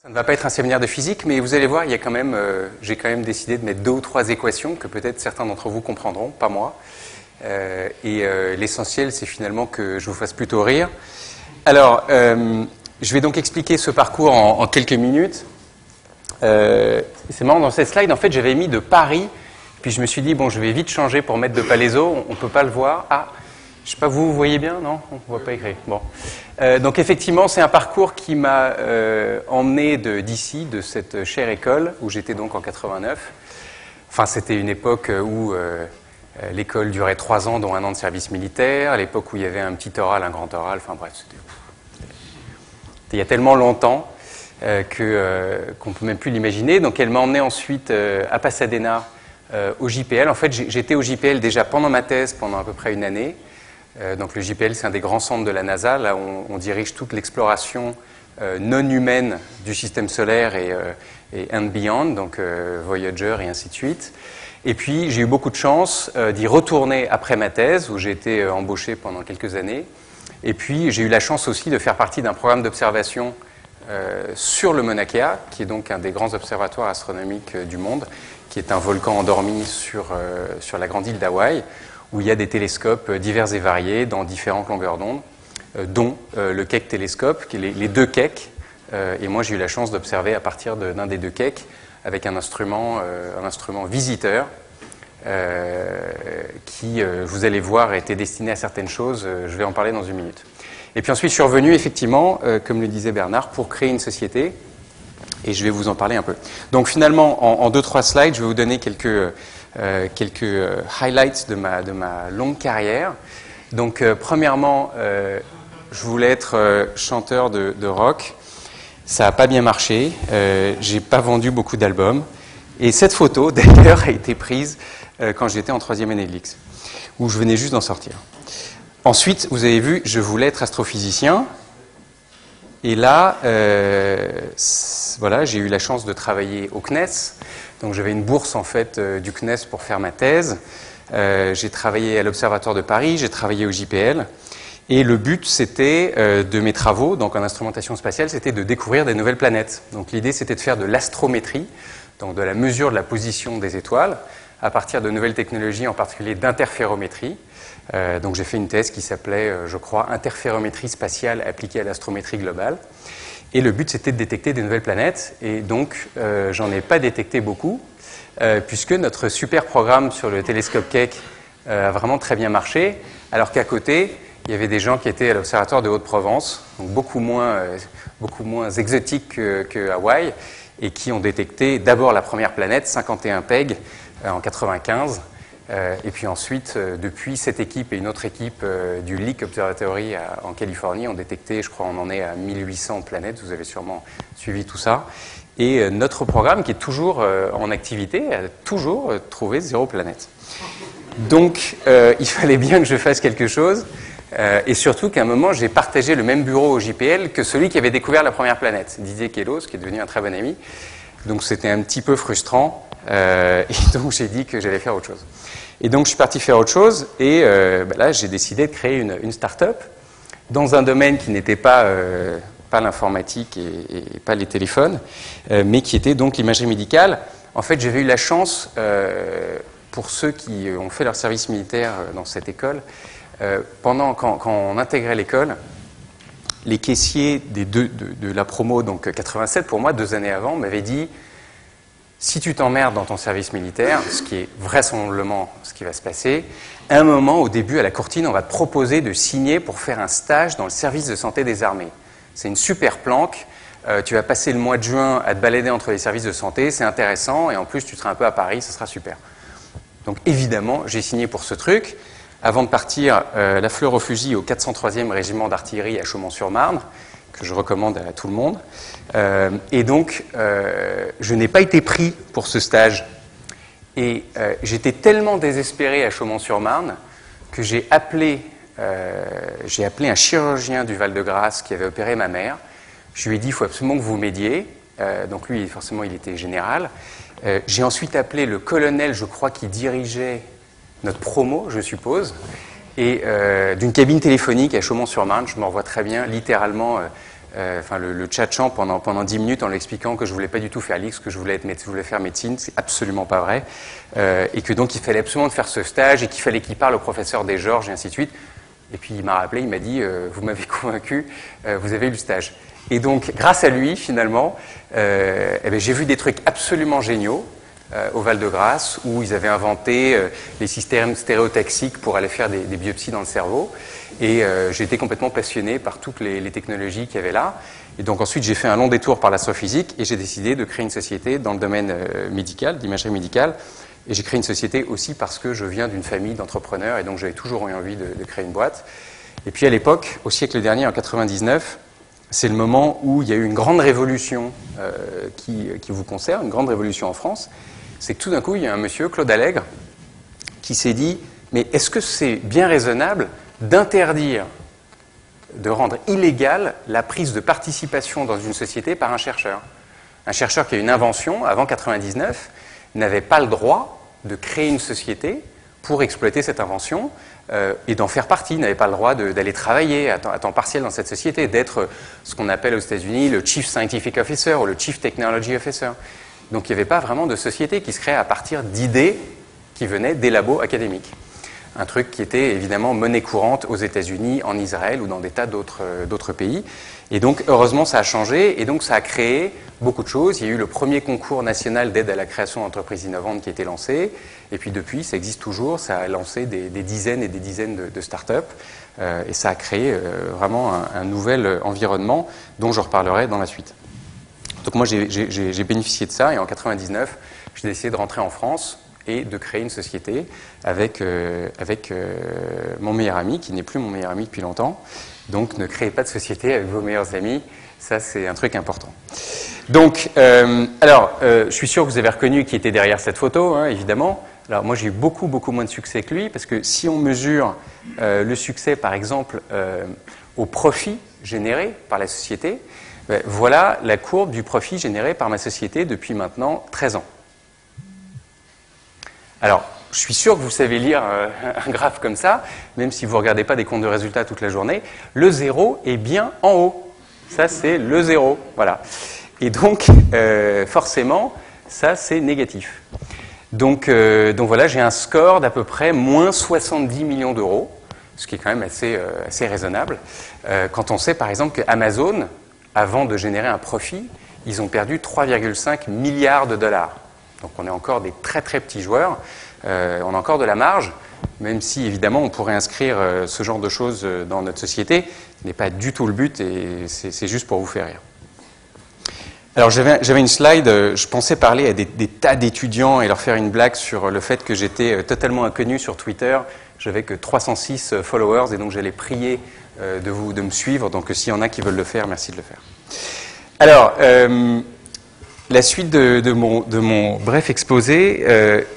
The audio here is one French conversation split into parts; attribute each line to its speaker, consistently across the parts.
Speaker 1: Ça ne va pas être un séminaire de physique, mais vous allez voir, il y a quand même, j'ai quand même décidé de mettre 2 ou 3 équations que peut-être certains d'entre vous comprendront, pas moi. L'essentiel, c'est finalement que je vous fasse plutôt rire. Alors, je vais donc expliquer ce parcours en quelques minutes. C'est marrant, dans cette slide, en fait, j'avais mis de Paris, puis je me suis dit, bon, je vais vite changer pour mettre de Palaiseau, on ne peut pas le voir. Ah, je ne sais pas, vous voyez bien, non? On ne voit pas écrit. Bon. Donc effectivement, c'est un parcours qui m'a emmené d'ici, de cette chère école, où j'étais donc en 89. Enfin, c'était une époque où l'école durait 3 ans, dont 1 an de service militaire, à l'époque où il y avait un petit oral, un grand oral, enfin bref, c'était il y a tellement longtemps qu'on ne peut même plus l'imaginer. Donc elle m'a emmené ensuite à Pasadena, au JPL. En fait, j'étais au JPL déjà pendant ma thèse, pendant à peu près 1 année. Donc le JPL, c'est un des grands centres de la NASA. Là, on dirige toute l'exploration non humaine du système solaire et and beyond, donc Voyager et ainsi de suite. Et puis, j'ai eu beaucoup de chance d'y retourner après ma thèse, où j'ai été embauché pendant quelques années. Et puis, j'ai eu la chance aussi de faire partie d'un programme d'observation sur le Mauna Kea, qui est donc un des grands observatoires astronomiques du monde, qui est un volcan endormi sur la grande île d'Hawaï, où il y a des télescopes divers et variés dans différentes longueurs d'onde, dont le Keck télescope, qui est les 2 Keck. Et moi, j'ai eu la chance d'observer à partir d'un des 2 Keck avec un instrument visiteur qui, vous allez voir, était destiné à certaines choses. Je vais en parler dans 1 minute. Et puis ensuite, je suis revenu, effectivement, comme le disait Bernard, pour créer une société. Et je vais vous en parler un peu. Donc finalement, en 2-3 slides, je vais vous donner quelques highlights de ma longue carrière. Donc premièrement, je voulais être chanteur de rock. Ça n'a pas bien marché. J'ai pas vendu beaucoup d'albums. Et cette photo, d'ailleurs, a été prise quand j'étais en 3e année de l'IX, où je venais juste d'en sortir. Ensuite, vous avez vu, je voulais être astrophysicien. Et là, voilà, j'ai eu la chance de travailler au CNES. Donc j'avais une bourse en fait du CNES pour faire ma thèse. J'ai travaillé à l'Observatoire de Paris, j'ai travaillé au JPL. Et le but, c'était de mes travaux, donc en instrumentation spatiale, c'était de découvrir des nouvelles planètes. Donc l'idée, c'était de faire de l'astrométrie, donc de la mesure de la position des étoiles, à partir de nouvelles technologies, en particulier d'interférométrie. Donc j'ai fait une thèse qui s'appelait, je crois, interférométrie spatiale appliquée à l'astrométrie globale. Et le but, c'était de détecter des nouvelles planètes. Et donc, j'en ai pas détecté beaucoup, puisque notre super programme sur le télescope Keck a vraiment très bien marché, alors qu'à côté, il y avait des gens qui étaient à l'Observatoire de Haute-Provence, donc beaucoup moins exotiques que Hawaï, et qui ont détecté d'abord la première planète, 51 PEG, en 95. Et puis ensuite, depuis cette équipe et une autre équipe du Lick Observatory en Californie ont détecté, je crois, on en est à 1800 planètes, vous avez sûrement suivi tout ça. Et notre programme, qui est toujours en activité, a toujours trouvé 0 planète. Donc, il fallait bien que je fasse quelque chose, et surtout qu'à un moment, j'ai partagé le même bureau au JPL que celui qui avait découvert la première planète, Didier Queloz, qui est devenu un très bon ami. Donc, c'était un petit peu frustrant, et donc j'ai dit que j'allais faire autre chose. Et donc, je suis parti faire autre chose, et là, j'ai décidé de créer une start-up dans un domaine qui n'était pas l'informatique et pas les téléphones, mais qui était donc l'imagerie médicale. En fait, j'avais eu la chance, pour ceux qui ont fait leur service militaire dans cette école, quand on intégrait l'école, les caissiers de la promo, donc 87 pour moi, 2 années avant, m'avaient dit: si tu t'emmerdes dans ton service militaire, ce qui est vraisemblablement ce qui va se passer, à un moment, au début, à la courtine, on va te proposer de signer pour faire un stage dans le service de santé des armées. C'est une super planque, tu vas passer le mois de juin à te balader entre les services de santé, c'est intéressant, et en plus, tu seras un peu à Paris, ça sera super. Donc évidemment, j'ai signé pour ce truc. Avant de partir, la fleur au fusil au 403e régiment d'artillerie à Chaumont-sur-Marne, que je recommande à tout le monde. Et donc, je n'ai pas été pris pour ce stage. Et j'étais tellement désespéré à Chaumont-sur-Marne que j'ai appelé un chirurgien du Val-de-Grâce qui avait opéré ma mère. Je lui ai dit: il faut absolument que vous m'aidiez. Donc lui, forcément, il était général. J'ai ensuite appelé le colonel, je crois, qui dirigeait notre promo, je suppose, et d'une cabine téléphonique à Chaumont-sur-Marne. Je me revois très bien, littéralement, enfin le tchatchant pendant 10 minutes en lui expliquant que je voulais pas du tout faire l'X, que je voulais faire médecine, c'est absolument pas vrai, et que donc il fallait absolument faire ce stage et qu'il fallait qu'il parle au professeur des Georges et ainsi de suite. Et puis il m'a rappelé, il m'a dit vous m'avez convaincu, vous avez eu le stage. Et donc grâce à lui finalement, j'ai vu des trucs absolument géniaux. Au Val-de-Grâce, où ils avaient inventé les systèmes stéréotaxiques pour aller faire des biopsies dans le cerveau. Et j'ai été complètement passionné par toutes les technologies qu'il y avait là. Et donc ensuite, j'ai fait un long détour par l'astrophysique et j'ai décidé de créer une société dans le domaine médical, d'imagerie médicale. Et j'ai créé une société aussi parce que je viens d'une famille d'entrepreneurs et donc j'avais toujours eu envie de créer une boîte. Et puis à l'époque, au siècle dernier, en 99, c'est le moment où il y a eu une grande révolution qui vous concerne, une grande révolution en France. C'est que tout d'un coup, il y a un monsieur, Claude Allègre, qui s'est dit « Mais est-ce que c'est bien raisonnable d'interdire, de rendre illégale la prise de participation dans une société par un chercheur ?» Un chercheur qui a une invention, avant 99, n'avait pas le droit de créer une société pour exploiter cette invention et d'en faire partie, n'avait pas le droit d'aller travailler à temps partiel dans cette société, d'être ce qu'on appelle aux États-Unis le Chief Scientific Officer ou le Chief Technology Officer. Donc il n'y avait pas vraiment de société qui se créait à partir d'idées qui venaient des labos académiques. Un truc qui était évidemment monnaie courante aux États-Unis, en Israël ou dans des tas d'autres pays. Et donc heureusement ça a changé et donc ça a créé beaucoup de choses. Il y a eu le premier concours national d'aide à la création d'entreprises innovantes qui a été lancé. Et puis depuis, ça existe toujours. Ça a lancé des dizaines et des dizaines de start-up. Et ça a créé vraiment un nouvel environnement dont je reparlerai dans la suite. Donc moi, j'ai bénéficié de ça et en 99, j'ai décidé de rentrer en France et de créer une société avec mon meilleur ami, qui n'est plus mon meilleur ami depuis longtemps. Donc ne créez pas de société avec vos meilleurs amis, ça c'est un truc important. Donc, je suis sûr que vous avez reconnu qui était derrière cette photo, hein, évidemment. Alors moi j'ai eu beaucoup moins de succès que lui, parce que si on mesure le succès, par exemple, au profit généré par la société, voilà la courbe du profit généré par ma société depuis maintenant 13 ans. Alors, je suis sûr que vous savez lire un graphe comme ça, même si vous ne regardez pas des comptes de résultats toute la journée. Le 0 est bien en haut. Ça, c'est le 0. Voilà. Et donc, forcément, ça, c'est négatif. Donc voilà, j'ai un score d'à peu près moins 70 millions d'euros, ce qui est quand même assez raisonnable. Quand on sait, par exemple, qu'Amazon, avant de générer un profit, ils ont perdu 3,5 milliards de dollars. Donc on est encore des très petits joueurs. On a encore de la marge, même si évidemment on pourrait inscrire ce genre de choses dans notre société. Ce n'est pas du tout le but et c'est juste pour vous faire rire. Alors j'avais une slide, je pensais parler à des tas d'étudiants et leur faire une blague sur le fait que j'étais totalement inconnu sur Twitter. J'avais que 306 followers et donc j'allais prier de me suivre. Donc s'il y en a qui veulent le faire, merci de le faire. Alors, la suite de mon bref exposé,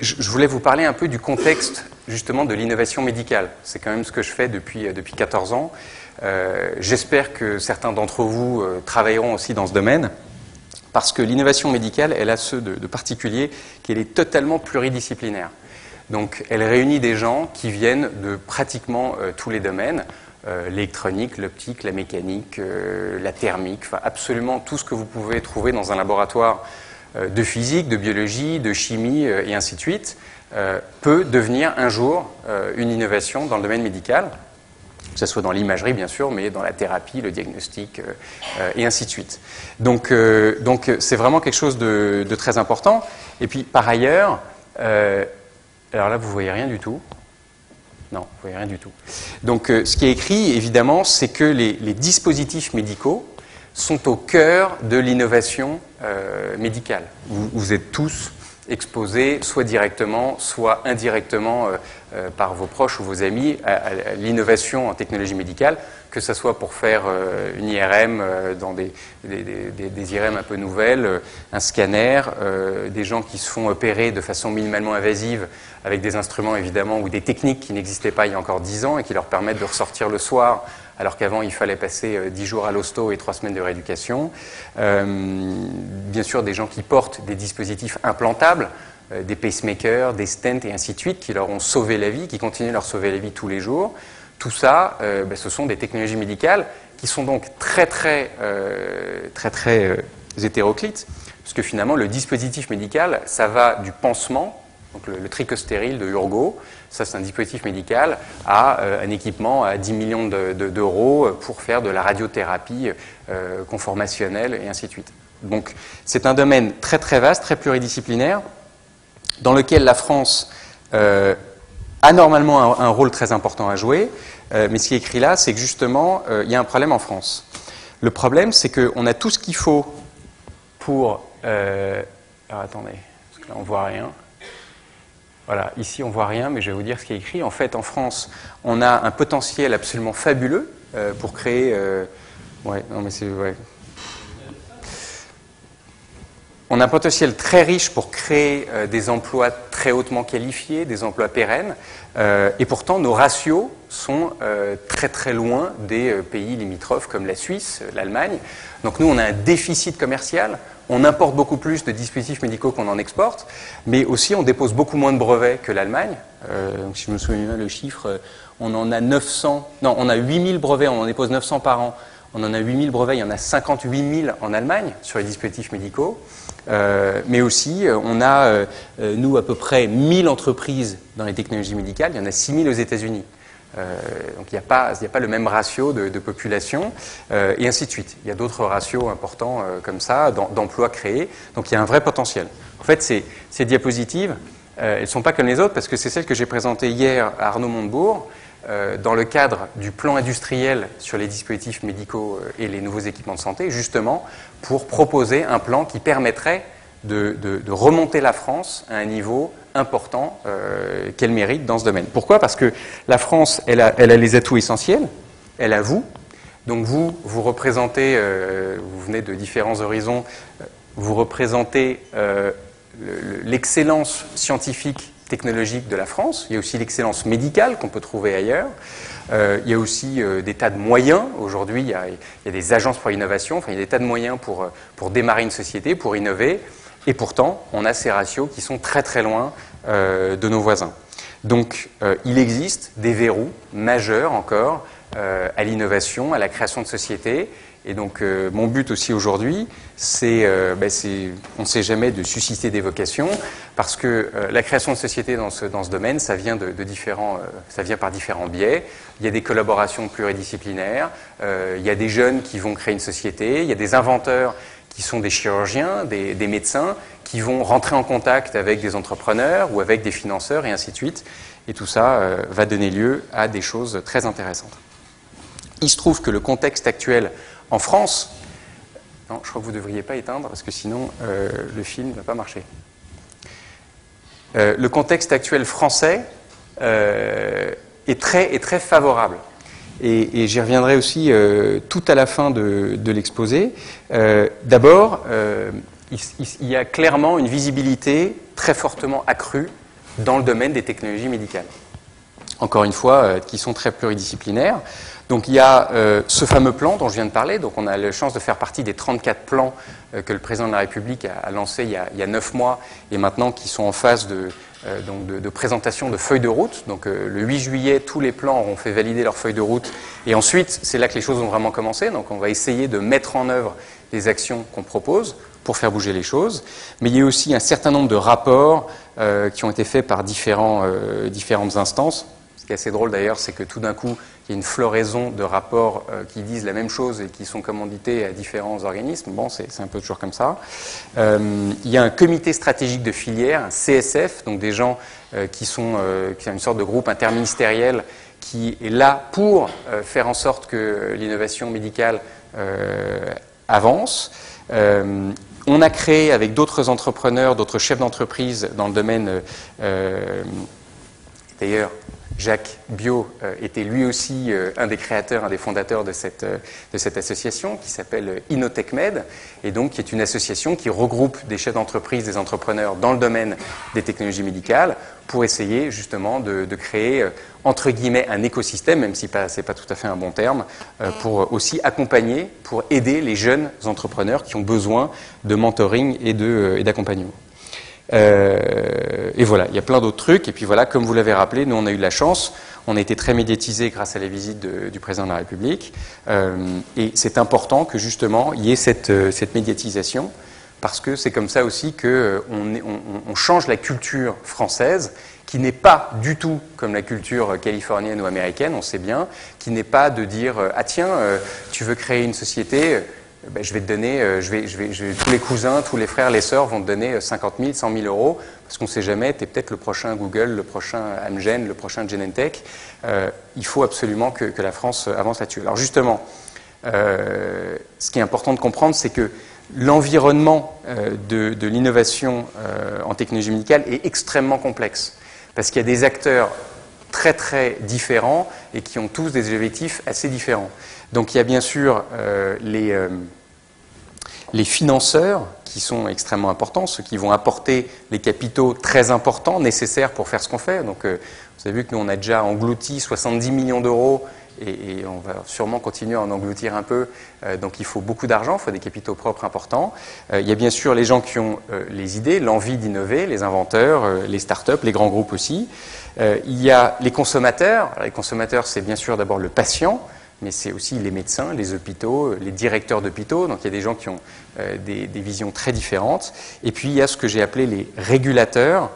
Speaker 1: je voulais vous parler un peu du contexte justement de l'innovation médicale. C'est quand même ce que je fais depuis 14 ans. J'espère que certains d'entre vous travailleront aussi dans ce domaine, parce que l'innovation médicale, elle a ce de particulier qu'elle est totalement pluridisciplinaire. Donc elle réunit des gens qui viennent de pratiquement tous les domaines, l'électronique, l'optique, la mécanique, la thermique, enfin absolument tout ce que vous pouvez trouver dans un laboratoire de physique, de biologie, de chimie et ainsi de suite, peut devenir un jour une innovation dans le domaine médical, que ce soit dans l'imagerie bien sûr, mais dans la thérapie, le diagnostic et ainsi de suite. Donc c'est vraiment quelque chose de très important. Et puis par ailleurs, alors là vous voyez rien du tout. Non, vous voyez rien du tout. Donc ce qui est écrit, évidemment, c'est que les dispositifs médicaux sont au cœur de l'innovation médicale. Vous êtes tous exposés, soit directement, soit indirectement par vos proches ou vos amis, à l'innovation en technologie médicale, que ce soit pour faire une IRM dans des IRM un peu nouvelles, un scanner, des gens qui se font opérer de façon minimalement invasive avec des instruments évidemment ou des techniques qui n'existaient pas il y a encore 10 ans et qui leur permettent de ressortir le soir alors qu'avant il fallait passer 10 jours à l'hosto et 3 semaines de rééducation. Bien sûr des gens qui portent des dispositifs implantables, des pacemakers, des stents et ainsi de suite qui leur ont sauvé la vie, qui continuent de leur sauver la vie tous les jours. Tout ça, ce sont des technologies médicales qui sont donc très hétéroclites, parce que finalement, le dispositif médical, ça va du pansement, donc le tricostérile de Urgo, ça c'est un dispositif médical, à un équipement à 10 millions d'euros pour faire de la radiothérapie conformationnelle et ainsi de suite. Donc c'est un domaine très vaste, très pluridisciplinaire, dans lequel la France a normalement un rôle très important à jouer, mais ce qui est écrit là, c'est que justement, il y a un problème en France. Le problème, c'est qu'on a tout ce qu'il faut pour... alors attendez, parce que là on voit rien. Voilà, ici on voit rien, mais je vais vous dire ce qui est écrit. En fait, en France, on a un potentiel absolument fabuleux pour créer... ouais, non mais c'est... Ouais. On a un potentiel très riche pour créer des emplois très hautement qualifiés, des emplois pérennes, et pourtant nos ratios sont très loin des pays limitrophes comme la Suisse, l'Allemagne. Donc nous, on a un déficit commercial, on importe beaucoup plus de dispositifs médicaux qu'on en exporte, mais aussi on dépose beaucoup moins de brevets que l'Allemagne. Donc si je me souviens bien le chiffre, on en a 900, non, on a 8000 brevets, on en dépose 900 par an. On en a 8000 brevets, il y en a 58 000 en Allemagne sur les dispositifs médicaux. Mais aussi, on a, nous, à peu près 1000 entreprises dans les technologies médicales, il y en a 6000 aux États-Unis. Donc il n'y a pas le même ratio de population, et ainsi de suite. Il y a d'autres ratios importants comme ça, d'emplois créés. Donc il y a un vrai potentiel. En fait, ces diapositives, elles ne sont pas comme les autres, parce que c'est celles que j'ai présentées hier à Arnaud Montebourg, dans le cadre du plan industriel sur les dispositifs médicaux et les nouveaux équipements de santé, justement pour proposer un plan qui permettrait de remonter la France à un niveau important qu'elle mérite dans ce domaine. Pourquoi ? Parce que la France, elle a les atouts essentiels, elle a vous. Donc vous représentez, vous venez de différents horizons, vous représentez l'excellence scientifique technologique de la France. Il y a aussi l'excellence médicale qu'on peut trouver ailleurs. Il y a aussi des tas de moyens. Aujourd'hui, il y a des agences pour l'innovation. Enfin, il y a des tas de moyens pour démarrer une société, pour innover. Et pourtant, on a ces ratios qui sont très loin de nos voisins. Donc, il existe des verrous majeurs encore à l'innovation, à la création de sociétés. Et donc, mon but aussi aujourd'hui, c'est, on ne sait jamais, de susciter des vocations, parce que la création de sociétés dans ce domaine, ça vient ça vient par différents biais. Il y a des collaborations pluridisciplinaires, il y a des jeunes qui vont créer une société, il y a des inventeurs qui sont des chirurgiens, des médecins, qui vont rentrer en contact avec des entrepreneurs ou avec des financeurs, et ainsi de suite. Et tout ça va donner lieu à des choses très intéressantes. Il se trouve que le contexte actuel en France, non, je crois que vous ne devriez pas éteindre parce que sinon le film ne va pas marcher. Le contexte actuel français est très favorable. Et j'y reviendrai aussi tout à la fin de l'exposé. D'abord, il y a clairement une visibilité très fortement accrue dans le domaine des technologies médicales. Encore une fois, qui sont très pluridisciplinaires. Donc il y a ce fameux plan dont je viens de parler. Donc on a la chance de faire partie des 34 plans que le président de la République a lancés il y a 9 mois et maintenant qui sont en phase de présentation de feuilles de route. Donc le 8 juillet, tous les plans auront fait valider leur feuille de route. Et ensuite, c'est là que les choses ont vraiment commencé. Donc on va essayer de mettre en œuvre les actions qu'on propose pour faire bouger les choses. Mais il y a aussi un certain nombre de rapports qui ont été faits par différentes instances. Ce qui est assez drôle d'ailleurs, c'est que tout d'un coup, il y a une floraison de rapports qui disent la même chose et qui sont commandités à différents organismes. Bon, c'est un peu toujours comme ça. Il y a un comité stratégique de filière, un CSF, donc des gens qui ont une sorte de groupe interministériel qui est là pour faire en sorte que l'innovation médicale avance. On a créé avec d'autres entrepreneurs, d'autres chefs d'entreprise dans le domaine, d'ailleurs, Jacques Biot était lui aussi un des créateurs, un des fondateurs de cette association qui s'appelle InnoTechMed, et donc qui est une association qui regroupe des chefs d'entreprise, des entrepreneurs dans le domaine des technologies médicales pour essayer justement de créer, entre guillemets, un écosystème, même si ce n'est pas tout à fait un bon terme, pour aussi accompagner, pour aider les jeunes entrepreneurs qui ont besoin de mentoring et d'accompagnement. Et voilà, il y a plein d'autres trucs. Et puis voilà, comme vous l'avez rappelé, nous on a eu de la chance. On a été très médiatisé grâce à la visite du président de la République. Et c'est important que justement il y ait cette médiatisation, parce que c'est comme ça aussi qu'on change la culture française, qui n'est pas du tout comme la culture californienne ou américaine, on sait bien, qui n'est pas de dire « Ah tiens, tu veux créer une société, ben, je vais te donner, tous les cousins, tous les frères, les sœurs vont te donner 50 000, 100 000 euros, parce qu'on ne sait jamais, tu es peut-être le prochain Google, le prochain Amgen, le prochain Genentech. Il faut absolument que la France avance là-dessus. » Alors justement, ce qui est important de comprendre, c'est que l'environnement de l'innovation en technologie médicale est extrêmement complexe, parce qu'il y a des acteurs très très différents et qui ont tous des objectifs assez différents. Donc il y a bien sûr les financeurs qui sont extrêmement importants, ceux qui vont apporter les capitaux très importants nécessaires pour faire ce qu'on fait. Donc vous avez vu que nous on a déjà englouti 70 millions d'euros et on va sûrement continuer à en engloutir un peu. Donc il faut beaucoup d'argent, il faut des capitaux propres importants. Il y a bien sûr les gens qui ont les idées, l'envie d'innover, les inventeurs, les startups, les grands groupes aussi. Il y a les consommateurs. Alors, les consommateurs, c'est bien sûr d'abord le patient, mais c'est aussi les médecins, les hôpitaux, les directeurs d'hôpitaux. Donc il y a des gens qui ont des visions très différentes. Et puis il y a ce que j'ai appelé les régulateurs,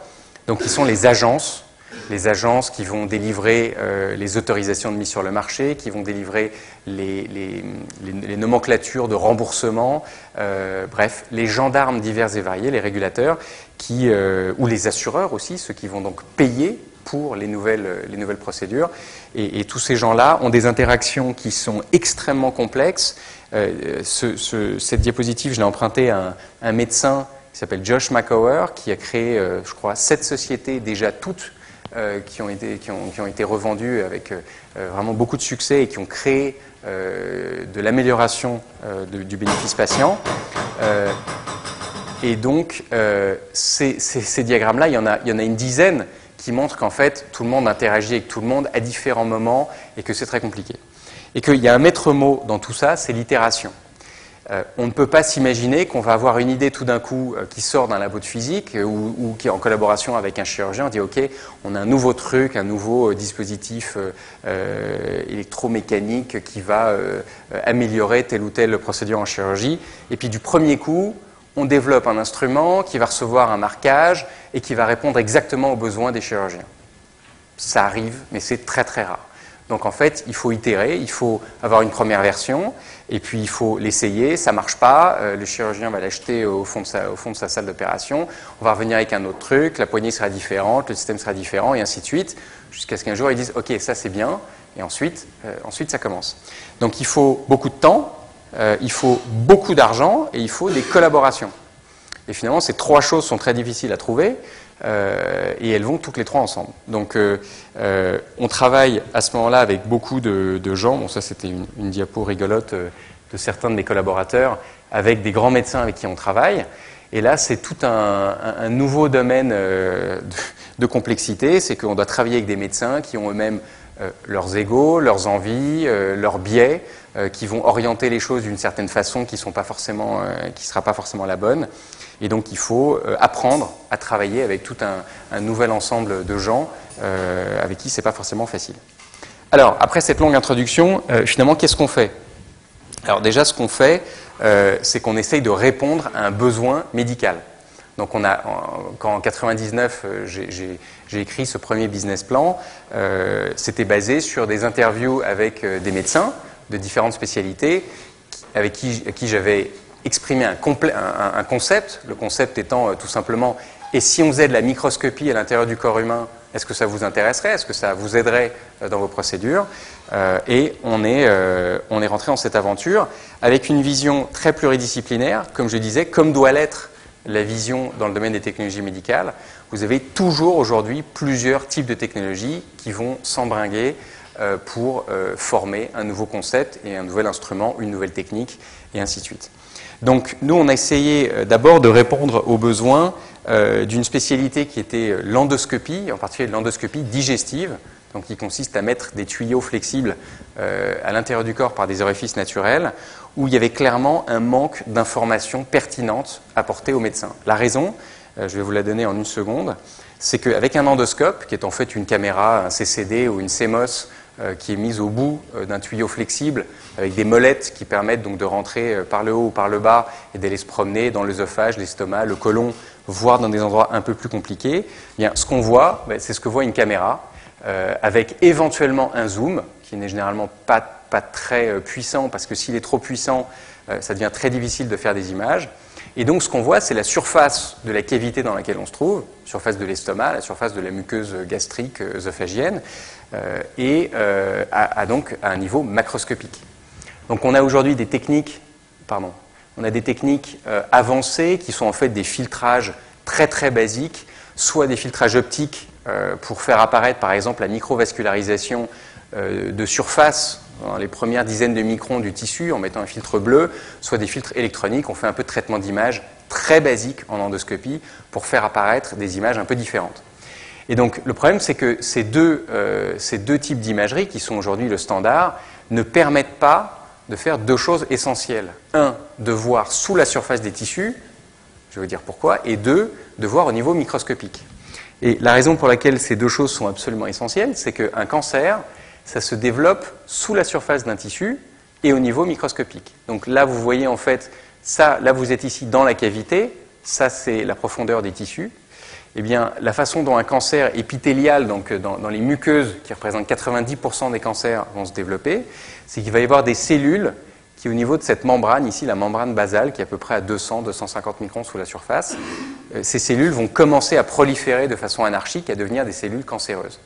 Speaker 1: donc qui sont les agences qui vont délivrer les autorisations de mise sur le marché, qui vont délivrer les nomenclatures de remboursement, bref, les gendarmes divers et variés, les régulateurs, ou les assureurs aussi, ceux qui vont donc payer pour les nouvelles procédures. Et tous ces gens-là ont des interactions qui sont extrêmement complexes. Cette diapositive, je l'ai empruntée à un médecin qui s'appelle Josh McHower, qui a créé, je crois, 7 sociétés déjà toutes qui ont été revendues avec vraiment beaucoup de succès et qui ont créé de l'amélioration du bénéfice patient. Et donc, ces diagrammes-là, il y en a une dizaine qui montrent qu'en fait, tout le monde interagit avec tout le monde à différents moments et que c'est très compliqué. Et qu'il y a un maître mot dans tout ça, c'est l'itération. On ne peut pas s'imaginer qu'on va avoir une idée tout d'un coup qui sort d'un labo de physique ou qui est en collaboration avec un chirurgien, on dit ok, on a un nouveau truc, un nouveau dispositif électromécanique qui va améliorer telle ou telle procédure en chirurgie. Et puis du premier coup, on développe un instrument qui va recevoir un marquage et qui va répondre exactement aux besoins des chirurgiens. Ça arrive, mais c'est très très rare. Donc en fait, il faut itérer, il faut avoir une première version, et puis il faut l'essayer, ça ne marche pas, le chirurgien va l'acheter au fond de sa salle d'opération, on va revenir avec un autre truc, la poignée sera différente, le système sera différent, et ainsi de suite, jusqu'à ce qu'un jour ils disent « Ok, ça c'est bien », et ensuite ça commence. Donc il faut beaucoup de temps, il faut beaucoup d'argent, et il faut des collaborations. Et finalement, ces 3 choses sont très difficiles à trouver, et elles vont toutes les 3 ensemble. Donc on travaille à ce moment-là avec beaucoup de gens. Bon, ça c'était une diapo rigolote de certains de mes collaborateurs avec des grands médecins avec qui on travaille. Et là, c'est tout un nouveau domaine de complexité. C'est qu'on doit travailler avec des médecins qui ont eux-mêmes leurs égos, leurs envies, leurs biais, qui vont orienter les choses d'une certaine façon qui ne sera pas forcément la bonne. Et donc il faut apprendre à travailler avec tout un nouvel ensemble de gens avec qui ce n'est pas forcément facile. Alors, après cette longue introduction, finalement, qu'est-ce qu'on fait? Alors déjà, ce qu'on fait, c'est qu'on essaye de répondre à un besoin médical. Donc quand en 1999, j'ai écrit ce premier business plan, c'était basé sur des interviews avec des médecins de différentes spécialités avec qui j'avais exprimé un concept, le concept étant tout simplement « et si on faisait de la microscopie à l'intérieur du corps humain, est-ce que ça vous intéresserait? Est-ce que ça vous aiderait dans vos procédures ?» Et on est rentré dans cette aventure avec une vision très pluridisciplinaire, comme je disais, comme doit l'être la vision dans le domaine des technologies médicales. Vous avez toujours aujourd'hui plusieurs types de technologies qui vont s'embringuer pour former un nouveau concept et un nouvel instrument, une nouvelle technique, et ainsi de suite. Donc nous, on a essayé d'abord de répondre aux besoins d'une spécialité qui était l'endoscopie, en particulier l'endoscopie digestive, donc qui consiste à mettre des tuyaux flexibles à l'intérieur du corps par des orifices naturels, où il y avait clairement un manque d'informations pertinentes apportées aux médecins. La raison, je vais vous la donner en une seconde, c'est qu'avec un endoscope, qui est en fait une caméra, un CCD ou une CMOS, qui est mise au bout d'un tuyau flexible avec des molettes qui permettent donc de rentrer par le haut ou par le bas et d'aller se promener dans l'œsophage, l'estomac, le côlon, voire dans des endroits un peu plus compliqués. Eh bien, ce qu'on voit, c'est ce que voit une caméra avec éventuellement un zoom qui n'est généralement pas très puissant parce que s'il est trop puissant, ça devient très difficile de faire des images. Et donc ce qu'on voit, c'est la surface de la cavité dans laquelle on se trouve, surface de l'estomac, la surface de la muqueuse gastrique œsophagienne, donc à un niveau macroscopique. Donc on a aujourd'hui des techniques, avancées qui sont en fait des filtrages très très basiques, soit des filtrages optiques pour faire apparaître par exemple la microvascularisation de surface dans les premières dizaines de microns du tissu en mettant un filtre bleu, soit des filtres électroniques. On fait un peu de traitement d'image très basique en endoscopie pour faire apparaître des images un peu différentes. Et donc le problème, c'est que ces deux types d'imagerie, qui sont aujourd'hui le standard, ne permettent pas de faire deux choses essentielles. Un, de voir sous la surface des tissus, je vais vous dire pourquoi, et deux, de voir au niveau microscopique. Et la raison pour laquelle ces deux choses sont absolument essentielles, c'est qu'un cancer, ça se développe sous la surface d'un tissu et au niveau microscopique. Donc là, vous voyez en fait, ça, là vous êtes ici dans la cavité, ça c'est la profondeur des tissus. Eh bien, la façon dont un cancer épithélial, donc dans les muqueuses, qui représentent 90% des cancers, vont se développer, c'est qu'il va y avoir des cellules qui, au niveau de cette membrane, ici, la membrane basale, qui est à peu près à 200-250 microns sous la surface, ces cellules vont commencer à proliférer de façon anarchique, à devenir des cellules cancéreuses.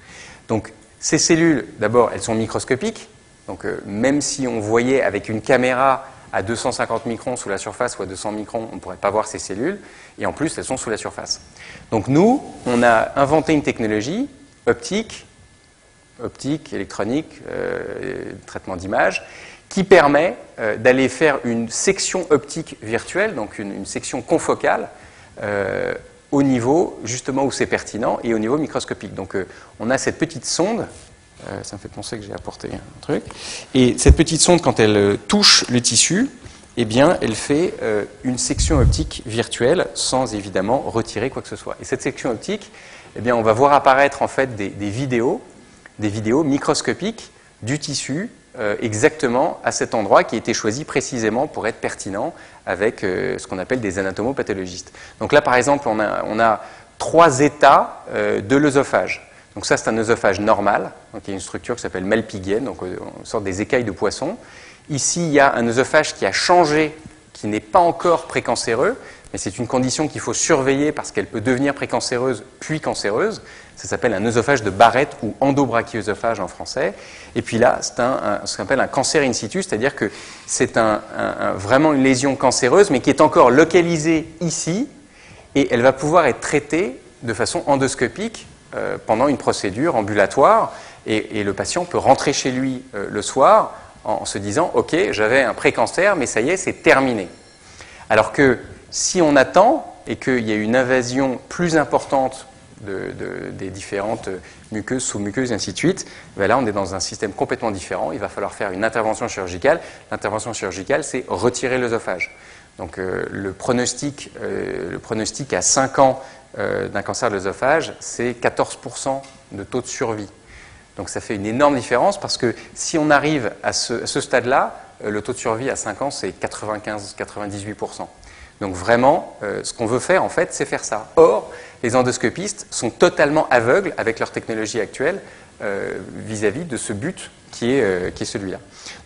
Speaker 1: Donc, ces cellules, d'abord, elles sont microscopiques. Donc, même si on voyait avec une caméra à 250 microns sous la surface ou à 200 microns, on ne pourrait pas voir ces cellules. Et en plus, elles sont sous la surface. Donc nous, on a inventé une technologie optique, électronique, traitement d'image, qui permet d'aller faire une section optique virtuelle, donc une section confocale, au niveau justement où c'est pertinent et au niveau microscopique. Donc on a cette petite sonde, ça me fait penser que j'ai apporté un truc, et cette petite sonde, quand elle touche le tissu, eh bien, elle fait une section optique virtuelle sans évidemment retirer quoi que ce soit. Et cette section optique, eh bien, on va voir apparaître en fait des vidéos microscopiques du tissu exactement à cet endroit qui a été choisi précisément pour être pertinent avec ce qu'on appelle des anatomopathologistes. Donc là, par exemple, on a 3 états de l'œsophage. Donc ça, c'est un œsophage normal, donc il y a une structure qui s'appelle malpighienne, donc une sorte des écailles de poisson. Ici, il y a un œsophage qui a changé, qui n'est pas encore précancéreux, mais c'est une condition qu'il faut surveiller parce qu'elle peut devenir précancéreuse puis cancéreuse. Ça s'appelle un œsophage de Barrett ou endobrachioœsophage en français. Et puis là, c'est ce qu'on appelle un cancer in situ, c'est-à-dire que c'est vraiment une lésion cancéreuse, mais qui est encore localisée ici, et elle va pouvoir être traitée de façon endoscopique pendant une procédure ambulatoire, et le patient peut rentrer chez lui le soir en se disant « Ok, j'avais un précancer, mais ça y est, c'est terminé ». Alors que si on attend et qu'il y a une invasion plus importante des différentes muqueuses, sous-muqueuses, et ainsi de suite, ben là, on est dans un système complètement différent. Il va falloir faire une intervention chirurgicale. L'intervention chirurgicale, c'est retirer l'œsophage. Donc, le pronostic à 5 ans d'un cancer de l'œsophage, c'est 14% de taux de survie. Donc ça fait une énorme différence parce que si on arrive à ce stade-là, le taux de survie à 5 ans, c'est 95-98%. Donc vraiment, ce qu'on veut faire, en fait, c'est faire ça. Or, les endoscopistes sont totalement aveugles avec leur technologie actuelle vis-à-vis de ce but qui est celui-là.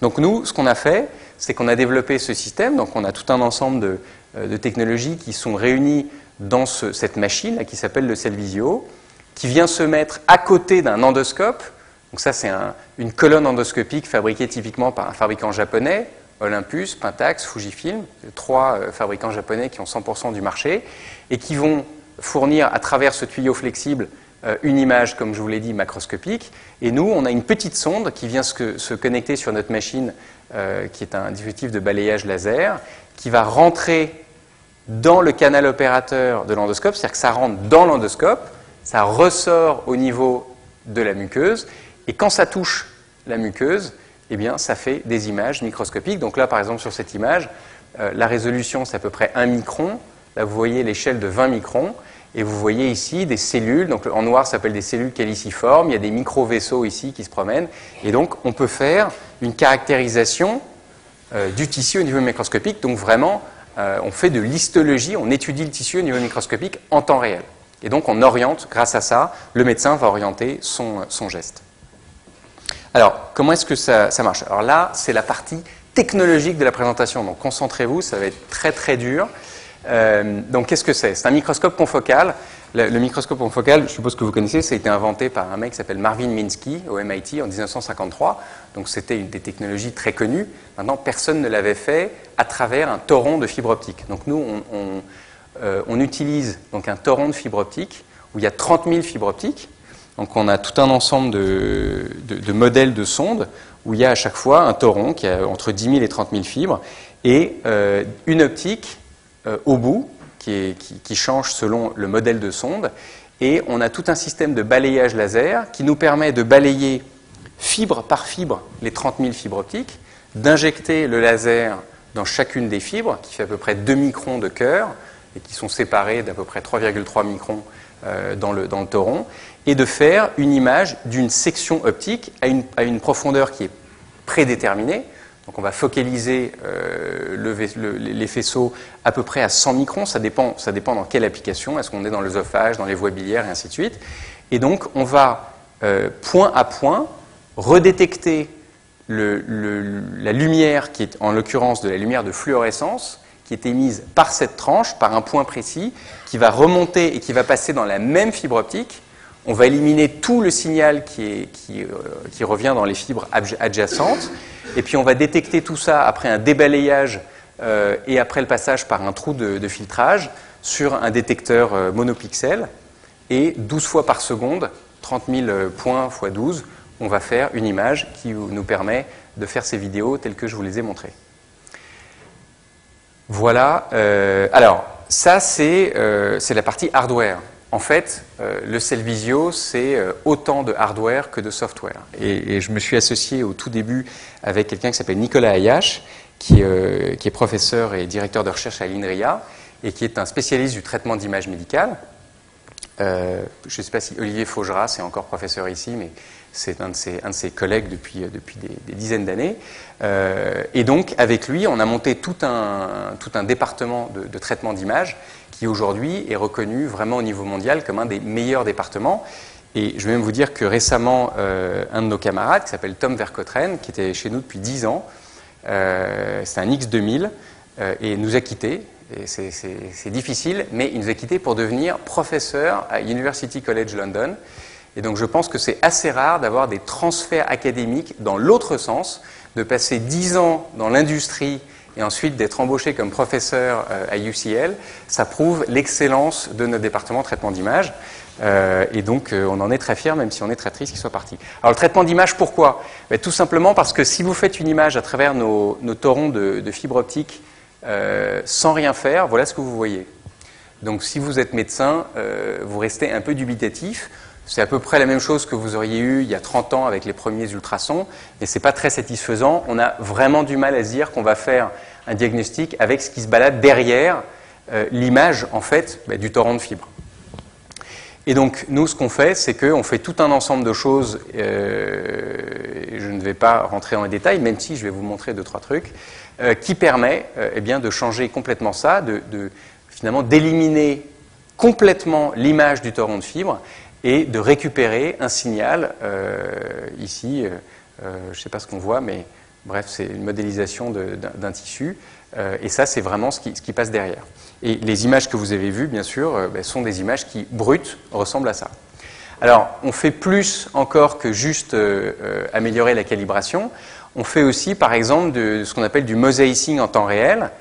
Speaker 1: Donc nous, ce qu'on a fait, c'est qu'on a développé ce système. Donc on a tout un ensemble de technologies qui sont réunies dans cette machine là, qui s'appelle le Cellvizio, qui vient se mettre à côté d'un endoscope. Donc ça, c'est une colonne endoscopique fabriquée typiquement par un fabricant japonais, Olympus, Pentax, Fujifilm, 3 fabricants japonais qui ont 100% du marché, et qui vont fournir à travers ce tuyau flexible une image, comme je vous l'ai dit, macroscopique. Et nous, on a une petite sonde qui vient se connecter sur notre machine, qui est un dispositif de balayage laser, qui va rentrer dans le canal opérateur de l'endoscope, c'est-à-dire que ça rentre dans l'endoscope, ça ressort au niveau de la muqueuse, et quand ça touche la muqueuse, eh bien, ça fait des images microscopiques. Donc là, par exemple, sur cette image, la résolution, c'est à peu près 1 micron. Là, vous voyez l'échelle de 20 microns. Et vous voyez ici des cellules, donc en noir ça s'appelle des cellules caliciformes, il y a des micro-vaisseaux ici qui se promènent, et donc on peut faire une caractérisation du tissu au niveau microscopique, donc vraiment on fait de l'histologie, on étudie le tissu au niveau microscopique en temps réel. Et donc on oriente, grâce à ça, le médecin va orienter son geste. Alors, comment est-ce que ça marche? Alors là, c'est la partie technologique de la présentation, donc concentrez-vous, ça va être très très dur. Donc qu'est-ce que c'est? C'est un microscope confocal. Le microscope confocal, je suppose que vous connaissez, ça a été inventé par un mec qui s'appelle Marvin Minsky au MIT en 1953. Donc c'était une des technologies très connues. Maintenant, personne ne l'avait fait à travers un torrent de fibre optique. Donc nous, on utilise donc un torrent de fibre optique où il y a 30 000 fibres optiques. Donc on a tout un ensemble de modèles de sondes où il y a à chaque fois un torrent qui a entre 10 000 et 30 000 fibres et une optique au bout qui change selon le modèle de sonde. Et on a tout un système de balayage laser qui nous permet de balayer fibre par fibre les 30 000 fibres optiques, d'injecter le laser dans chacune des fibres, qui fait à peu près 2 microns de cœur, et qui sont séparés d'à peu près 3,3 microns dans le torrent, et de faire une image d'une section optique à une profondeur qui est prédéterminée. Donc on va focaliser les faisceaux à peu près à 100 microns, ça dépend dans quelle application, est-ce qu'on est dans l'œsophage, dans les voies biliaires et ainsi de suite. Et donc on va point à point redétecter la lumière qui est en l'occurrence de la lumière de fluorescence qui est émise par cette tranche, par un point précis, qui va remonter et qui va passer dans la même fibre optique. On va éliminer tout le signal qui revient dans les fibres adjacentes, et puis on va détecter tout ça après un débalayage et après le passage par un trou de filtrage sur un détecteur monopixel, et 12 fois par seconde, 30 000 points x 12, on va faire une image qui nous permet de faire ces vidéos telles que je vous les ai montrées. Voilà. Alors, ça c'est la partie hardware. En fait, le Cellvizio, c'est autant de hardware que de software. Et je me suis associé au tout début avec quelqu'un qui s'appelle Nicolas Ayache, qui est professeur et directeur de recherche à l'INRIA, et qui est un spécialiste du traitement d'images médicales. Je ne sais pas si Olivier Faugeras est encore professeur ici, mais c'est un de ses collègues depuis des dizaines d'années. Et donc, avec lui, on a monté tout un département de traitement d'images qui, aujourd'hui, est reconnu vraiment au niveau mondial comme un des meilleurs départements. Et je vais même vous dire que récemment, un de nos camarades, qui s'appelle Tom Vercotteren, qui était chez nous depuis 10 ans, c'est un X2000, et nous a quittés. Et c'est difficile, mais il nous a quittés pour devenir professeur à University College London. Et donc je pense que c'est assez rare d'avoir des transferts académiques dans l'autre sens, de passer 10 ans dans l'industrie et ensuite d'être embauché comme professeur à UCL. Ça prouve l'excellence de notre département de traitement d'images. Et donc on en est très fiers, même si on est très triste qu'il soit parti. Alors le traitement d'image, pourquoi? Tout simplement parce que si vous faites une image à travers nos torrents de fibre optique sans rien faire, voilà ce que vous voyez. Donc si vous êtes médecin, vous restez un peu dubitatif. C'est à peu près la même chose que vous auriez eu il y a 30 ans avec les premiers ultrasons, mais ce n'est pas très satisfaisant. On a vraiment du mal à se dire qu'on va faire un diagnostic avec ce qui se balade derrière l'image en fait du torrent de fibres. Et donc nous, ce qu'on fait, c'est qu'on fait tout un ensemble de choses, et je ne vais pas rentrer dans les détails, même si je vais vous montrer 2-3 trucs, qui permet de changer complètement ça, finalement d'éliminer complètement l'image du torrent de fibres et de récupérer un signal, ici, je ne sais pas ce qu'on voit, mais bref, c'est une modélisation d'un tissu, et ça, c'est vraiment ce qui passe derrière. Et les images que vous avez vues, bien sûr, sont des images qui, brutes, ressemblent à ça. Alors, on fait plus encore que juste améliorer la calibration. On fait aussi, par exemple, de ce qu'on appelle du mosaicing en temps réel,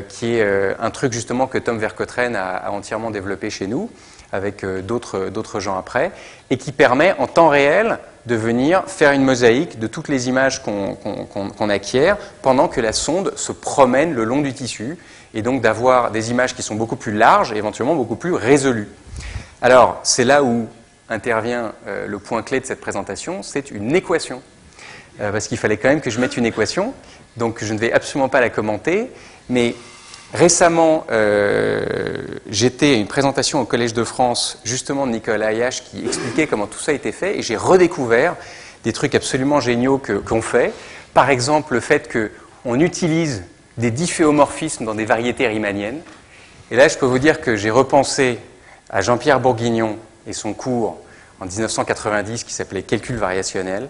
Speaker 1: qui est un truc justement que Tom Vercotteren a entièrement développé chez nous, avec d'autres gens après, et qui permet en temps réel de venir faire une mosaïque de toutes les images qu'on acquiert pendant que la sonde se promène le long du tissu, et donc d'avoir des images qui sont beaucoup plus larges et éventuellement beaucoup plus résolues. Alors, c'est là où intervient le point clé de cette présentation, c'est une équation. Parce qu'il fallait quand même que je mette une équation, donc je ne vais absolument pas la commenter, mais Récemment, j'étais à une présentation au Collège de France, justement de Nicolas Ayache, qui expliquait comment tout ça a été fait, et j'ai redécouvert des trucs absolument géniaux qu'on fait. Par exemple, le fait qu'on utilise des difféomorphismes dans des variétés riemanniennes. Et là, je peux vous dire que j'ai repensé à Jean-Pierre Bourguignon et son cours en 1990 qui s'appelait Calcul variationnel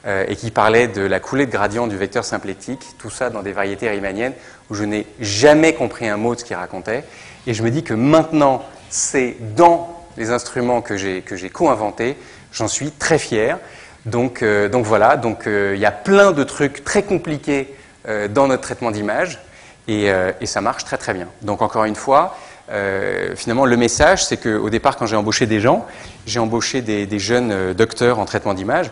Speaker 1: et qui parlait de la coulée de gradient du vecteur symplectique, tout ça dans des variétés riemanniennes où je n'ai jamais compris un mot de ce qu'il racontait. Et je me dis que maintenant, c'est dans les instruments que j'ai co-inventés, j'en suis très fier. Donc voilà, il y a plein de trucs très compliqués dans notre traitement d'image et ça marche très très bien. Donc encore une fois, finalement le message c'est qu'au départ quand j'ai embauché des gens, j'ai embauché des jeunes docteurs en traitement d'image.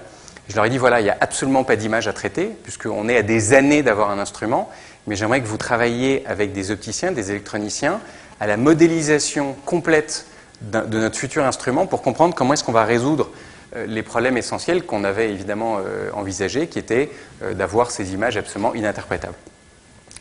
Speaker 1: Je leur ai dit voilà, il n'y a absolument pas d'image à traiter puisqu'on est à des années d'avoir un instrument, mais j'aimerais que vous travailliez avec des opticiens, des électroniciens à la modélisation complète de notre futur instrument pour comprendre comment est-ce qu'on va résoudre les problèmes essentiels qu'on avait évidemment envisagés, qui étaient d'avoir ces images absolument ininterprétables.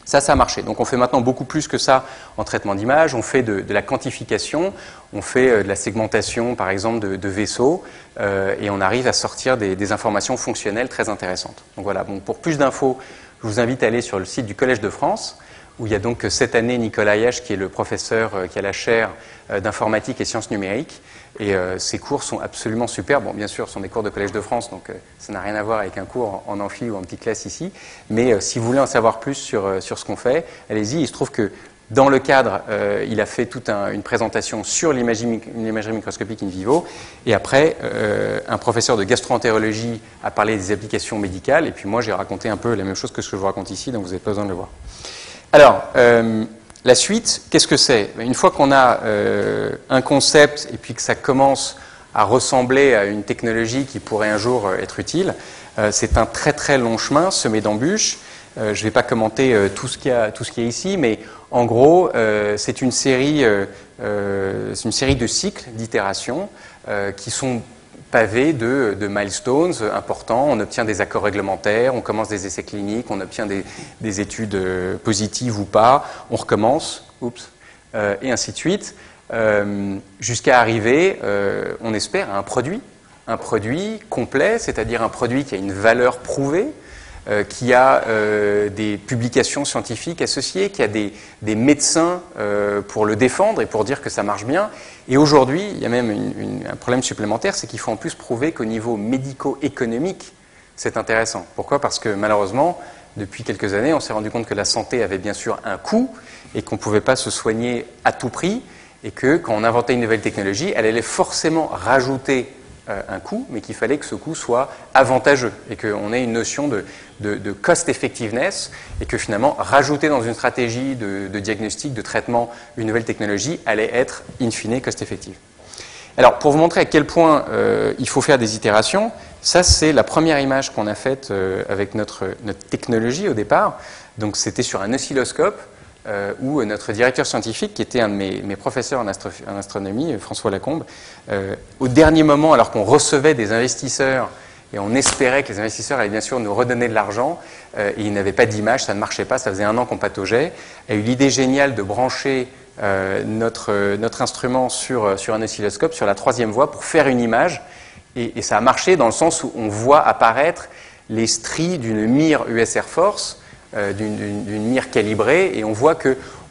Speaker 1: Ça a marché. Donc on fait maintenant beaucoup plus que ça en traitement d'image. On fait de la quantification, on fait de la segmentation, par exemple, de vaisseaux, et on arrive à sortir des informations fonctionnelles très intéressantes. Donc voilà. Bon, pour plus d'infos, je vous invite à aller sur le site du Collège de France, où il y a donc cette année Nicolas Ayache, qui est le professeur qui a la chaire d'informatique et sciences numériques. Et ces cours sont absolument super. Bon, bien sûr, ce sont des cours de Collège de France, donc ça n'a rien à voir avec un cours en amphi ou en petite classe ici. Mais si vous voulez en savoir plus sur ce qu'on fait, allez-y. Il se trouve que dans le cadre, il a fait toute une présentation sur l'imagerie microscopique in vivo. Et après, un professeur de gastro-entérologie a parlé des applications médicales. Et puis moi, j'ai raconté un peu la même chose que ce que je vous raconte ici, donc vous n'avez pas besoin de le voir. Alors, la suite, qu'est-ce que c'est? Une fois qu'on a un concept et puis que ça commence à ressembler à une technologie qui pourrait un jour être utile, c'est un très très long chemin semé d'embûches. Je ne vais pas commenter tout ce qu'il y a ici, mais en gros, c'est une série de cycles, d'itérations qui sont pavés de milestones importants. On obtient des accords réglementaires, on commence des essais cliniques, on obtient des études positives ou pas, on recommence, et ainsi de suite, jusqu'à arriver, on espère, à un produit complet, c'est-à-dire un produit qui a une valeur prouvée, qui a des publications scientifiques associées, qui a des médecins pour le défendre et pour dire que ça marche bien. Et aujourd'hui, il y a même un problème supplémentaire, c'est qu'il faut en plus prouver qu'au niveau médico-économique, c'est intéressant. Pourquoi? Parce que malheureusement, depuis quelques années, on s'est rendu compte que la santé avait bien sûr un coût et qu'on ne pouvait pas se soigner à tout prix et que quand on inventait une nouvelle technologie, elle allait forcément rajouter un coût, mais qu'il fallait que ce coût soit avantageux et qu'on ait une notion de cost effectiveness et que finalement rajouter dans une stratégie de diagnostic, de traitement, une nouvelle technologie allait être in fine cost effective. Alors pour vous montrer à quel point il faut faire des itérations, ça c'est la première image qu'on a faite avec notre technologie au départ. Donc c'était sur un oscilloscope où notre directeur scientifique, qui était un de mes professeurs en astronomie, François Lacombe, au dernier moment, alors qu'on recevait des investisseurs et on espérait que les investisseurs allaient bien sûr nous redonner de l'argent, et ils n'avaient pas d'image, ça ne marchait pas, ça faisait 1 an qu'on pataugeait, a eu l'idée géniale de brancher notre instrument sur un oscilloscope, sur la 3e voie, pour faire une image, et ça a marché dans le sens où on voit apparaître les stries d'une mire US Air Force, d'une mire calibrée, et on voit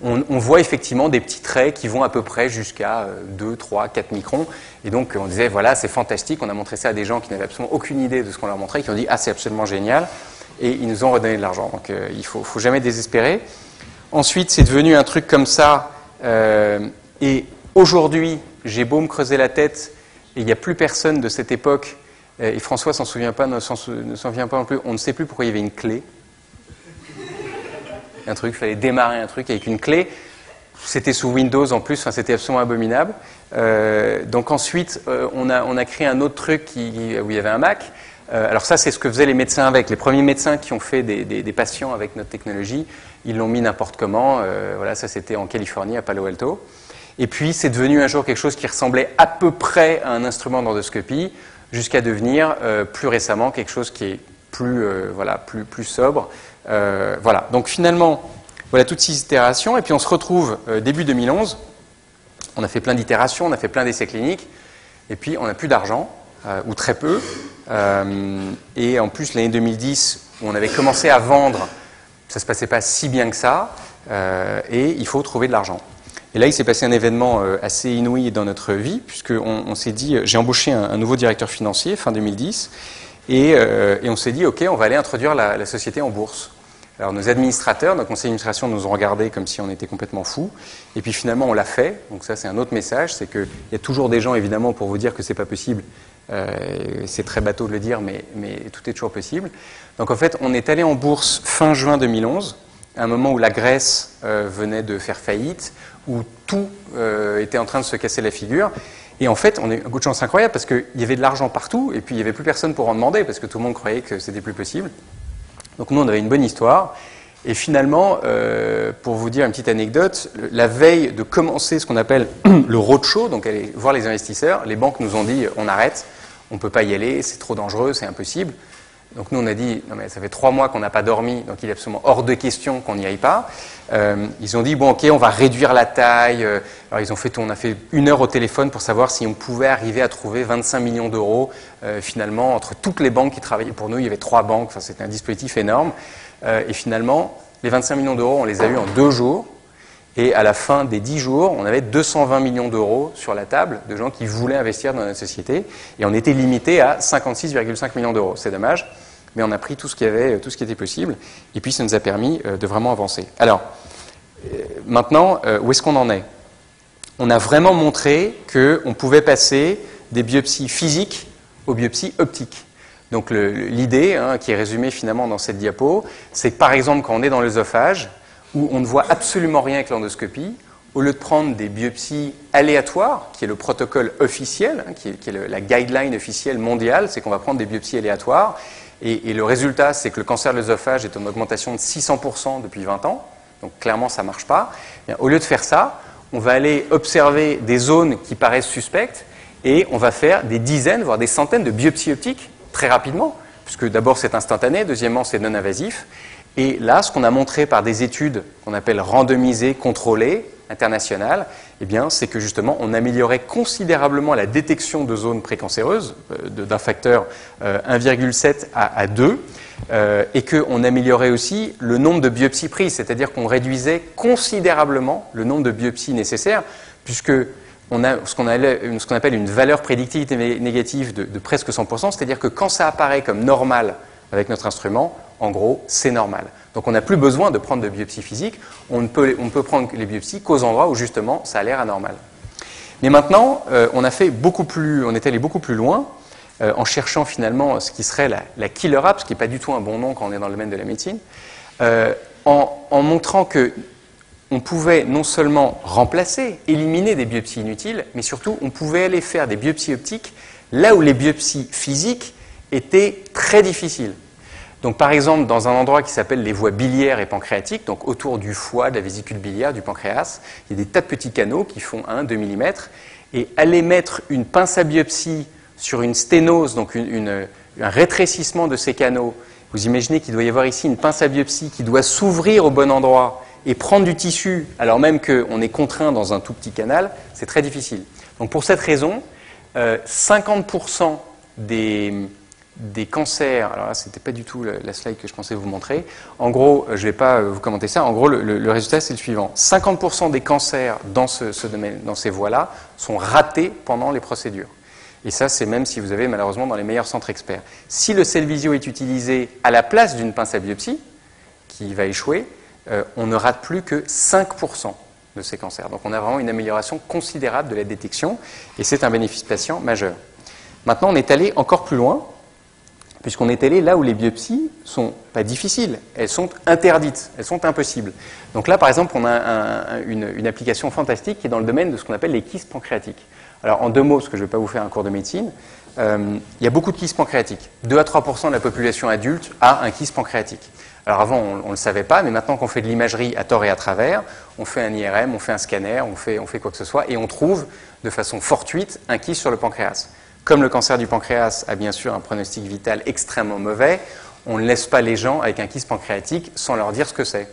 Speaker 1: on voit effectivement des petits traits qui vont à peu près jusqu'à 2, 3, 4 microns. Et donc on disait voilà, c'est fantastique, on a montré ça à des gens qui n'avaient absolument aucune idée de ce qu'on leur montrait, qui ont dit ah c'est absolument génial, et ils nous ont redonné de l'argent. Donc il faut jamais désespérer. Ensuite c'est devenu un truc comme ça, et aujourd'hui j'ai beau me creuser la tête, et il n'y a plus personne de cette époque, et François s'en souvient pas, ne s'en souvient pas non plus, on ne sait plus pourquoi il y avait une clé. Un truc, il fallait démarrer un truc avec une clé. C'était sous Windows en plus, enfin, c'était absolument abominable. Donc ensuite, on a créé un autre truc où il y avait un Mac. Alors ça, c'est ce que faisaient les médecins avec. Les premiers médecins qui ont fait des patients avec notre technologie, ils l'ont mis n'importe comment. Voilà, ça c'était en Californie, à Palo Alto. Et puis c'est devenu un jour quelque chose qui ressemblait à peu près à un instrument d'endoscopie, jusqu'à devenir plus récemment quelque chose qui est plus sobre. Voilà. Donc finalement, Voilà toutes ces itérations. Et puis on se retrouve début 2011. On a fait plein d'itérations, on a fait plein d'essais cliniques. Et puis on n'a plus d'argent, ou très peu. Et en plus, l'année 2010, où on avait commencé à vendre, ça ne se passait pas si bien que ça. Et il faut trouver de l'argent. Et là, il s'est passé un événement assez inouï dans notre vie, puisqu'on s'est dit, j'ai embauché un nouveau directeur financier fin 2010, et on s'est dit, OK, on va aller introduire la société en bourse. Alors nos administrateurs, notre conseil d'administration nous ont regardés comme si on était complètement fous, et puis finalement on l'a fait. Donc ça c'est un autre message, c'est qu'il y a toujours des gens évidemment pour vous dire que c'est pas possible. C'est très bateau de le dire, mais tout est toujours possible. Donc en fait on est allé en bourse fin juin 2011, à un moment où la Grèce venait de faire faillite, où tout était en train de se casser la figure. Et en fait, on a eu un coup de chance incroyable parce qu'il y avait de l'argent partout et puis il n'y avait plus personne pour en demander parce que tout le monde croyait que c'était plus possible. Donc nous, on avait une bonne histoire. Et finalement, pour vous dire une petite anecdote, la veille de commencer ce qu'on appelle le roadshow, donc aller voir les investisseurs, les banques nous ont dit on arrête, on ne peut pas y aller, c'est trop dangereux, c'est impossible. Donc nous, on a dit non mais ça fait 3 mois qu'on n'a pas dormi, donc il est absolument hors de question qu'on n'y aille pas. Ils ont dit bon ok, on va réduire la taille. Alors on a fait 1 heure au téléphone pour savoir si on pouvait arriver à trouver 25 millions d'euros finalement entre toutes les banques qui travaillaient pour nous. Il y avait 3 banques, enfin, c'était un dispositif énorme. Et finalement, les 25 millions d'euros, on les a eus en 2 jours. Et à la fin des 10 jours, on avait 220 millions d'euros sur la table de gens qui voulaient investir dans notre société. Et on était limité à 56,5 millions d'euros. C'est dommage. Mais on a pris tout ce qui était possible, et puis ça nous a permis de vraiment avancer. Alors, maintenant, où est-ce qu'on en est? On a vraiment montré qu'on pouvait passer des biopsies physiques aux biopsies optiques. Donc l'idée, qui est résumée finalement dans cette diapo, c'est que par exemple, quand on est dans l'œsophage, où on ne voit absolument rien avec l'endoscopie, au lieu de prendre des biopsies aléatoires, qui est le protocole officiel, qui est la guideline officielle mondiale, c'est qu'on va prendre des biopsies aléatoires. Et le résultat, c'est que le cancer de l'œsophage est en augmentation de 600% depuis 20 ans. Donc clairement, ça ne marche pas. Bien, au lieu de faire ça, on va aller observer des zones qui paraissent suspectes et on va faire des dizaines, voire des centaines de biopsies optiques très rapidement, puisque d'abord c'est instantané, deuxièmement c'est non invasif. Et là, ce qu'on a montré par des études qu'on appelle randomisées, contrôlées, internationales, eh bien, c'est que justement, on améliorait considérablement la détection de zones précancéreuses d'un facteur 1,7 à 2, et qu'on améliorait aussi le nombre de biopsies prises, c'est-à-dire qu'on réduisait considérablement le nombre de biopsies nécessaires, puisque on a ce qu'on appelle une valeur prédictive négative de presque 100%, c'est-à-dire que quand ça apparaît comme normal avec notre instrument, en gros, c'est normal. Donc on n'a plus besoin de prendre de biopsie physique, on ne peut prendre les biopsies qu'aux endroits où justement ça a l'air anormal. Mais maintenant, on est allé beaucoup plus loin en cherchant finalement ce qui serait la killer app, ce qui n'est pas du tout un bon nom quand on est dans le domaine de la médecine, en montrant qu'on pouvait non seulement remplacer, éliminer des biopsies inutiles, mais surtout on pouvait aller faire des biopsies optiques là où les biopsies physiques étaient très difficiles. Donc, par exemple, dans un endroit qui s'appelle les voies biliaires et pancréatiques, donc autour du foie, de la vésicule biliaire, du pancréas, il y a des tas de petits canaux qui font 1-2 mm. Et aller mettre une pince à biopsie sur une sténose, donc un rétrécissement de ces canaux, vous imaginez qu'il doit y avoir ici une pince à biopsie qui doit s'ouvrir au bon endroit et prendre du tissu, alors même qu'on est contraint dans un tout petit canal, c'est très difficile. Donc, pour cette raison, 50% des cancers, alors là, ce n'était pas du tout la slide que je pensais vous montrer. En gros, je ne vais pas vous commenter ça. En gros, le résultat, c'est le suivant. 50% des cancers dans ce domaine, dans ces voies-là, sont ratés pendant les procédures. Et ça, c'est même si vous avez malheureusement dans les meilleurs centres experts. Si le Cellvizio est utilisé à la place d'une pince à biopsie, qui va échouer, on ne rate plus que 5% de ces cancers. Donc on a vraiment une amélioration considérable de la détection, et c'est un bénéfice patient majeur. Maintenant, on est allé encore plus loin, puisqu'on est allé là où les biopsies sont pas difficiles, elles sont interdites, elles sont impossibles. Donc là, par exemple, on a une application fantastique qui est dans le domaine de ce qu'on appelle les kystes pancréatiques. Alors, en 2 mots, parce que je ne vais pas vous faire un cours de médecine, il y a beaucoup de kystes pancréatiques. 2 à 3% de la population adulte a un kyste pancréatique. Alors avant, on ne le savait pas, mais maintenant qu'on fait de l'imagerie à tort et à travers, on fait un IRM, on fait un scanner, on fait quoi que ce soit, et on trouve de façon fortuite un kyste sur le pancréas. Comme le cancer du pancréas a bien sûr un pronostic vital extrêmement mauvais, on ne laisse pas les gens avec un kyste pancréatique sans leur dire ce que c'est.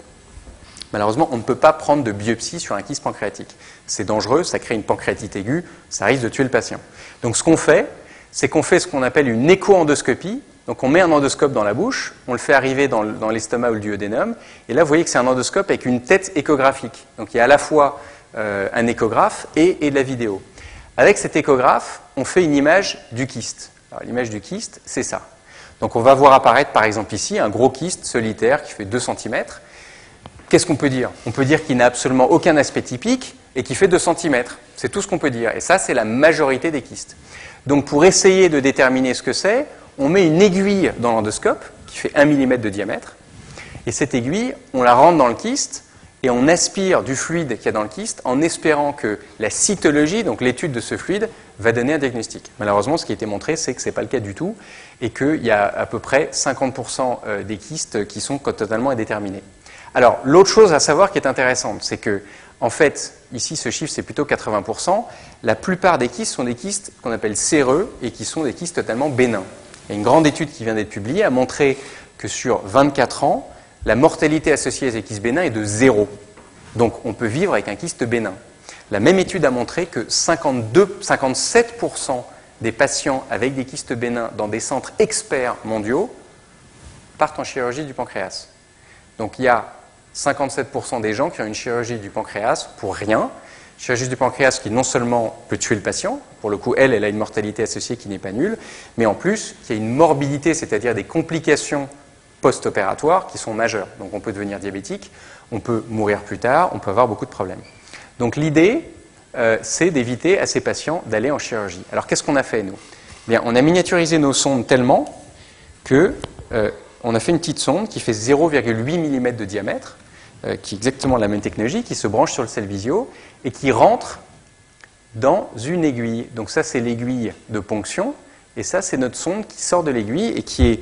Speaker 1: Malheureusement, on ne peut pas prendre de biopsie sur un kyste pancréatique. C'est dangereux, ça crée une pancréatite aiguë, ça risque de tuer le patient. Donc ce qu'on fait, c'est qu'on fait ce qu'on appelle une écho-endoscopie. Donc on met un endoscope dans la bouche, on le fait arriver dans l'estomac ou le duodénum, et là vous voyez que c'est un endoscope avec une tête échographique. Donc il y a à la fois un échographe et de la vidéo. Avec cet échographe, on fait une image du kyste. L'image du kyste, c'est ça. Donc on va voir apparaître par exemple ici un gros kyste solitaire qui fait 2 cm. Qu'est-ce qu'on peut dire? On peut dire qu'il n'a absolument aucun aspect typique et qu'il fait 2 cm. C'est tout ce qu'on peut dire. Et ça, c'est la majorité des kystes. Donc pour essayer de déterminer ce que c'est, on met une aiguille dans l'endoscope qui fait 1 mm de diamètre. Et cette aiguille, on la rentre dans le kyste et on aspire du fluide qu'il y a dans le kyste en espérant que la cytologie, donc l'étude de ce fluide, va donner un diagnostic. Malheureusement, ce qui a été montré, c'est que ce n'est pas le cas du tout et qu'il y a à peu près 50% des kystes qui sont totalement indéterminés. Alors, l'autre chose à savoir qui est intéressante, c'est que, en fait, ici, ce chiffre, c'est plutôt 80%. La plupart des kystes sont des kystes qu'on appelle séreux et qui sont des kystes totalement bénins. Il y a une grande étude qui vient d'être publiée a montré que sur 24 ans, la mortalité associée à ces kystes bénins est de 0. Donc, on peut vivre avec un kyste bénin. La même étude a montré que 57% des patients avec des kystes bénins dans des centres experts mondiaux partent en chirurgie du pancréas. Donc, il y a 57% des gens qui ont une chirurgie du pancréas pour rien. Chirurgie du pancréas qui non seulement peut tuer le patient, pour le coup, elle a une mortalité associée qui n'est pas nulle, mais en plus, il y a une morbidité, c'est-à-dire des complications post-opératoires qui sont majeures. Donc on peut devenir diabétique, on peut mourir plus tard, on peut avoir beaucoup de problèmes. Donc l'idée, c'est d'éviter à ces patients d'aller en chirurgie. Alors qu'est-ce qu'on a fait, nous? Bien, on a miniaturisé nos sondes tellement que on a fait une petite sonde qui fait 0,8 mm de diamètre, qui est exactement la même technologie, qui se branche sur le Cellvizio et qui rentre dans une aiguille. Donc ça, c'est l'aiguille de ponction, et ça, c'est notre sonde qui sort de l'aiguille et qui est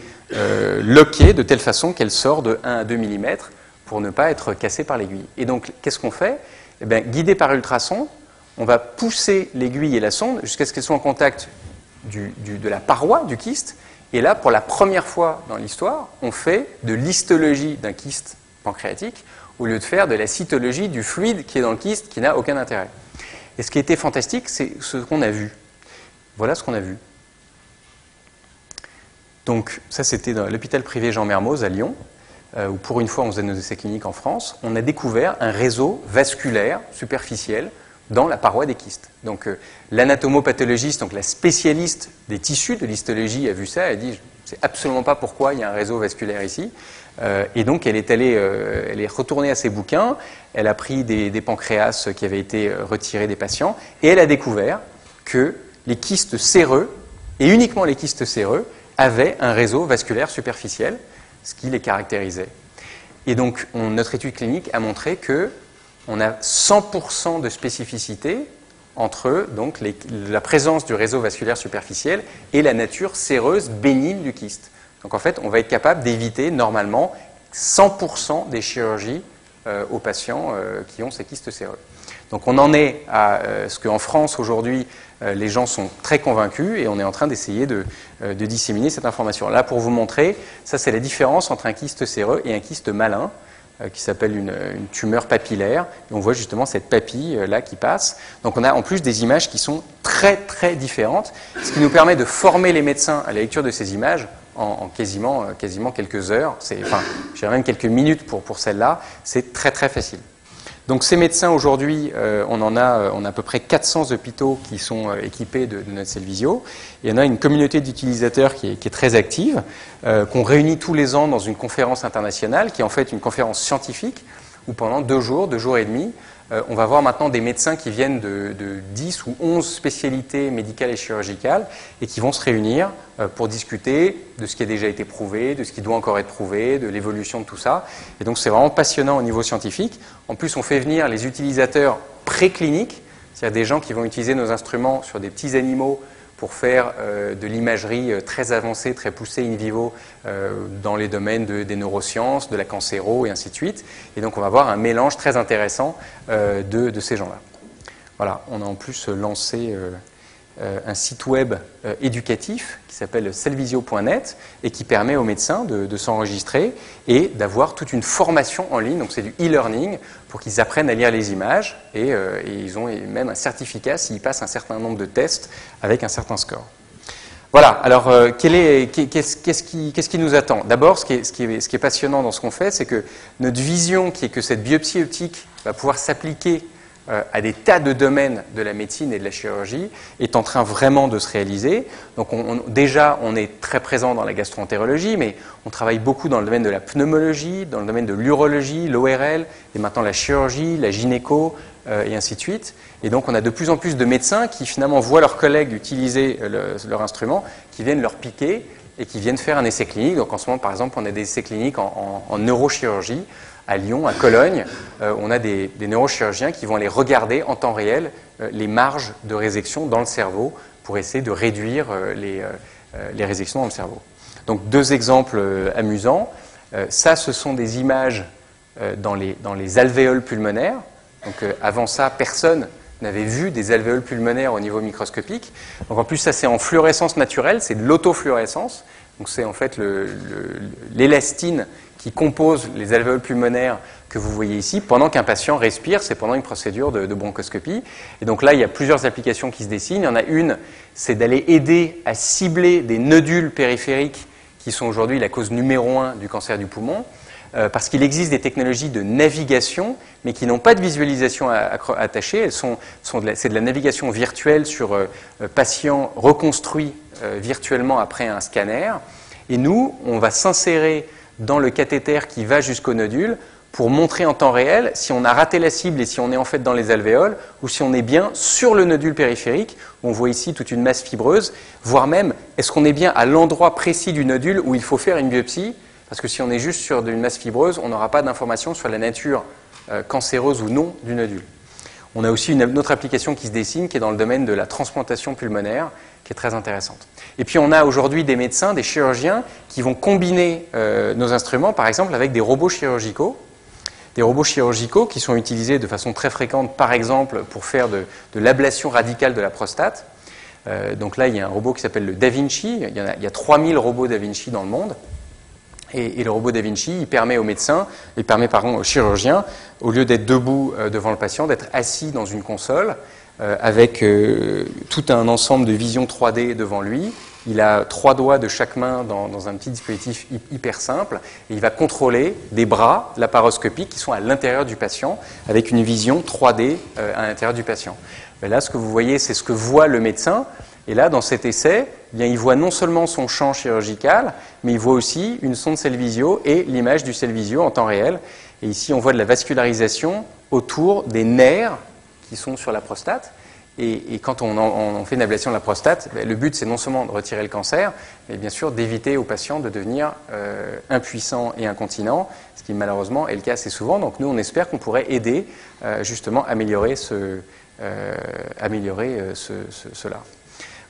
Speaker 1: loquée de telle façon qu'elle sort de 1 à 2 mm pour ne pas être cassée par l'aiguille. Et donc, qu'est-ce qu'on fait? Eh bien, guidé par ultrason, on va pousser l'aiguille et la sonde jusqu'à ce qu'elles soient en contact de la paroi du kyste. Et là, pour la première fois dans l'histoire, on fait de l'histologie d'un kyste pancréatique au lieu de faire de la cytologie du fluide qui est dans le kyste qui n'a aucun intérêt. Et ce qui était fantastique, c'est ce qu'on a vu. Voilà ce qu'on a vu. Donc ça, c'était dans l'hôpital privé Jean Mermoz à Lyon, où pour une fois on faisait nos essais cliniques en France. On a découvert un réseau vasculaire superficiel dans la paroi des kystes. Donc l'anatomopathologiste, donc la spécialiste des tissus de l'histologie, a vu ça, elle a dit « je ne sais absolument pas pourquoi il y a un réseau vasculaire ici ». Et donc elle est retournée à ses bouquins, elle a pris des pancréas qui avaient été retirés des patients, et elle a découvert que les kystes séreux, et uniquement les kystes séreux, avaient un réseau vasculaire superficiel, ce qui les caractérisait. Et donc notre étude clinique a montré qu'on a 100% de spécificité entre donc, la présence du réseau vasculaire superficiel et la nature séreuse bénigne du kyste. Donc en fait, on va être capable d'éviter normalement 100% des chirurgies aux patients qui ont ces kystes séreux. Donc on en est à ce qu'en France aujourd'hui, les gens sont très convaincus et on est en train d'essayer de disséminer cette information. Là, pour vous montrer, ça c'est la différence entre un kyste séreux et un kyste malin, qui s'appelle une tumeur papillaire. Et on voit justement cette papille là qui passe. Donc on a en plus des images qui sont très très différentes, ce qui nous permet de former les médecins à la lecture de ces images en quasiment quelques heures. Enfin, je dirais même quelques minutes pour celle-là. C'est très très facile. Donc ces médecins aujourd'hui, on a à peu près 400 hôpitaux qui sont équipés de notre Cellvizio. Il y en a une communauté d'utilisateurs qui est très active, qu'on réunit tous les ans dans une conférence internationale, qui est en fait une conférence scientifique, où pendant 2 jours et demi, on va voir maintenant des médecins qui viennent de 10 ou 11 spécialités médicales et chirurgicales et qui vont se réunir pour discuter de ce qui a déjà été prouvé, de ce qui doit encore être prouvé, de l'évolution de tout ça. Et donc c'est vraiment passionnant au niveau scientifique. En plus, on fait venir les utilisateurs précliniques, c'est-à-dire des gens qui vont utiliser nos instruments sur des petits animaux pour faire de l'imagerie très avancée, très poussée in vivo dans les domaines des neurosciences, de la cancéro et ainsi de suite. Et donc on va avoir un mélange très intéressant de ces gens-là. Voilà, on a en plus lancé un site web éducatif qui s'appelle cellvisio.net et qui permet aux médecins de s'enregistrer et d'avoir toute une formation en ligne. Donc c'est du e-learning pour qu'ils apprennent à lire les images et ils ont même un certificat s'ils passent un certain nombre de tests avec un certain score. Voilà, alors qu'est-ce qui nous attend? D'abord, ce qui est passionnant dans ce qu'on fait, c'est que notre vision qui est que cette biopsie optique va pouvoir s'appliquer à des tas de domaines de la médecine et de la chirurgie est en train vraiment de se réaliser. Donc déjà, on est très présent dans la gastro-entérologie, mais on travaille beaucoup dans le domaine de la pneumologie, dans le domaine de l'urologie, l'ORL, et maintenant la chirurgie, la gynéco, et ainsi de suite. Et donc on a de plus en plus de médecins qui finalement voient leurs collègues utiliser leur instrument, qui viennent leur piquer et qui viennent faire un essai clinique. Donc en ce moment, par exemple, on a des essais cliniques en neurochirurgie. À Lyon, à Cologne, on a des neurochirurgiens qui vont aller regarder en temps réel les marges de résection dans le cerveau pour essayer de réduire les résections dans le cerveau. Donc deux exemples amusants. Ça, ce sont des images dans les alvéoles pulmonaires. Donc avant ça, personne n'avait vu des alvéoles pulmonaires au niveau microscopique. Donc en plus, ça c'est en fluorescence naturelle, c'est de l'autofluorescence. Donc c'est en fait l'élastine qui compose les alvéoles pulmonaires que vous voyez ici, pendant qu'un patient respire, c'est pendant une procédure de bronchoscopie. Et donc là, il y a plusieurs applications qui se dessinent. Il y en a une, c'est d'aller aider à cibler des nodules périphériques qui sont aujourd'hui la cause numéro 1 du cancer du poumon, parce qu'il existe des technologies de navigation, mais qui n'ont pas de visualisation attachée. C'est de la navigation virtuelle sur patients reconstruits virtuellement après un scanner. Et nous, on va s'insérer dans le cathéter qui va jusqu'au nodule pour montrer en temps réel si on a raté la cible et si on est en fait dans les alvéoles ou si on est bien sur le nodule périphérique. On voit ici toute une masse fibreuse, voire même est-ce qu'on est bien à l'endroit précis du nodule où il faut faire une biopsie, parce que si on est juste sur une masse fibreuse, on n'aura pas d'informations sur la nature cancéreuse ou non du nodule. On a aussi une autre application qui se dessine qui est dans le domaine de la transplantation pulmonaire, qui est très intéressante. Et puis on a aujourd'hui des médecins, des chirurgiens qui vont combiner nos instruments, par exemple, avec des robots chirurgicaux. Des robots chirurgicaux qui sont utilisés de façon très fréquente, par exemple, pour faire de l'ablation radicale de la prostate. Donc là, il y a un robot qui s'appelle le Da Vinci. Il y a 3000 robots Da Vinci dans le monde. Et le robot Da Vinci, il permet aux médecins, aux chirurgiens, au lieu d'être debout devant le patient, d'être assis dans une console avec tout un ensemble de visions 3D devant lui. Il a 3 doigts de chaque main dans un petit dispositif hyper simple et il va contrôler des bras laparoscopiques qui sont à l'intérieur du patient avec une vision 3D à l'intérieur du patient. Et là, ce que vous voyez, c'est ce que voit le médecin. Et là, dans cet essai, eh bien, il voit non seulement son champ chirurgical, mais il voit aussi une sonde Cellvisio et l'image du Cellvisio en temps réel. Et ici, on voit de la vascularisation autour des nerfs qui sont sur la prostate. Et quand on fait une ablation de la prostate, le but, c'est non seulement de retirer le cancer, mais bien sûr d'éviter aux patients de devenir impuissants et incontinents, ce qui malheureusement est le cas assez souvent. Donc nous, on espère qu'on pourrait aider justement à améliorer cela.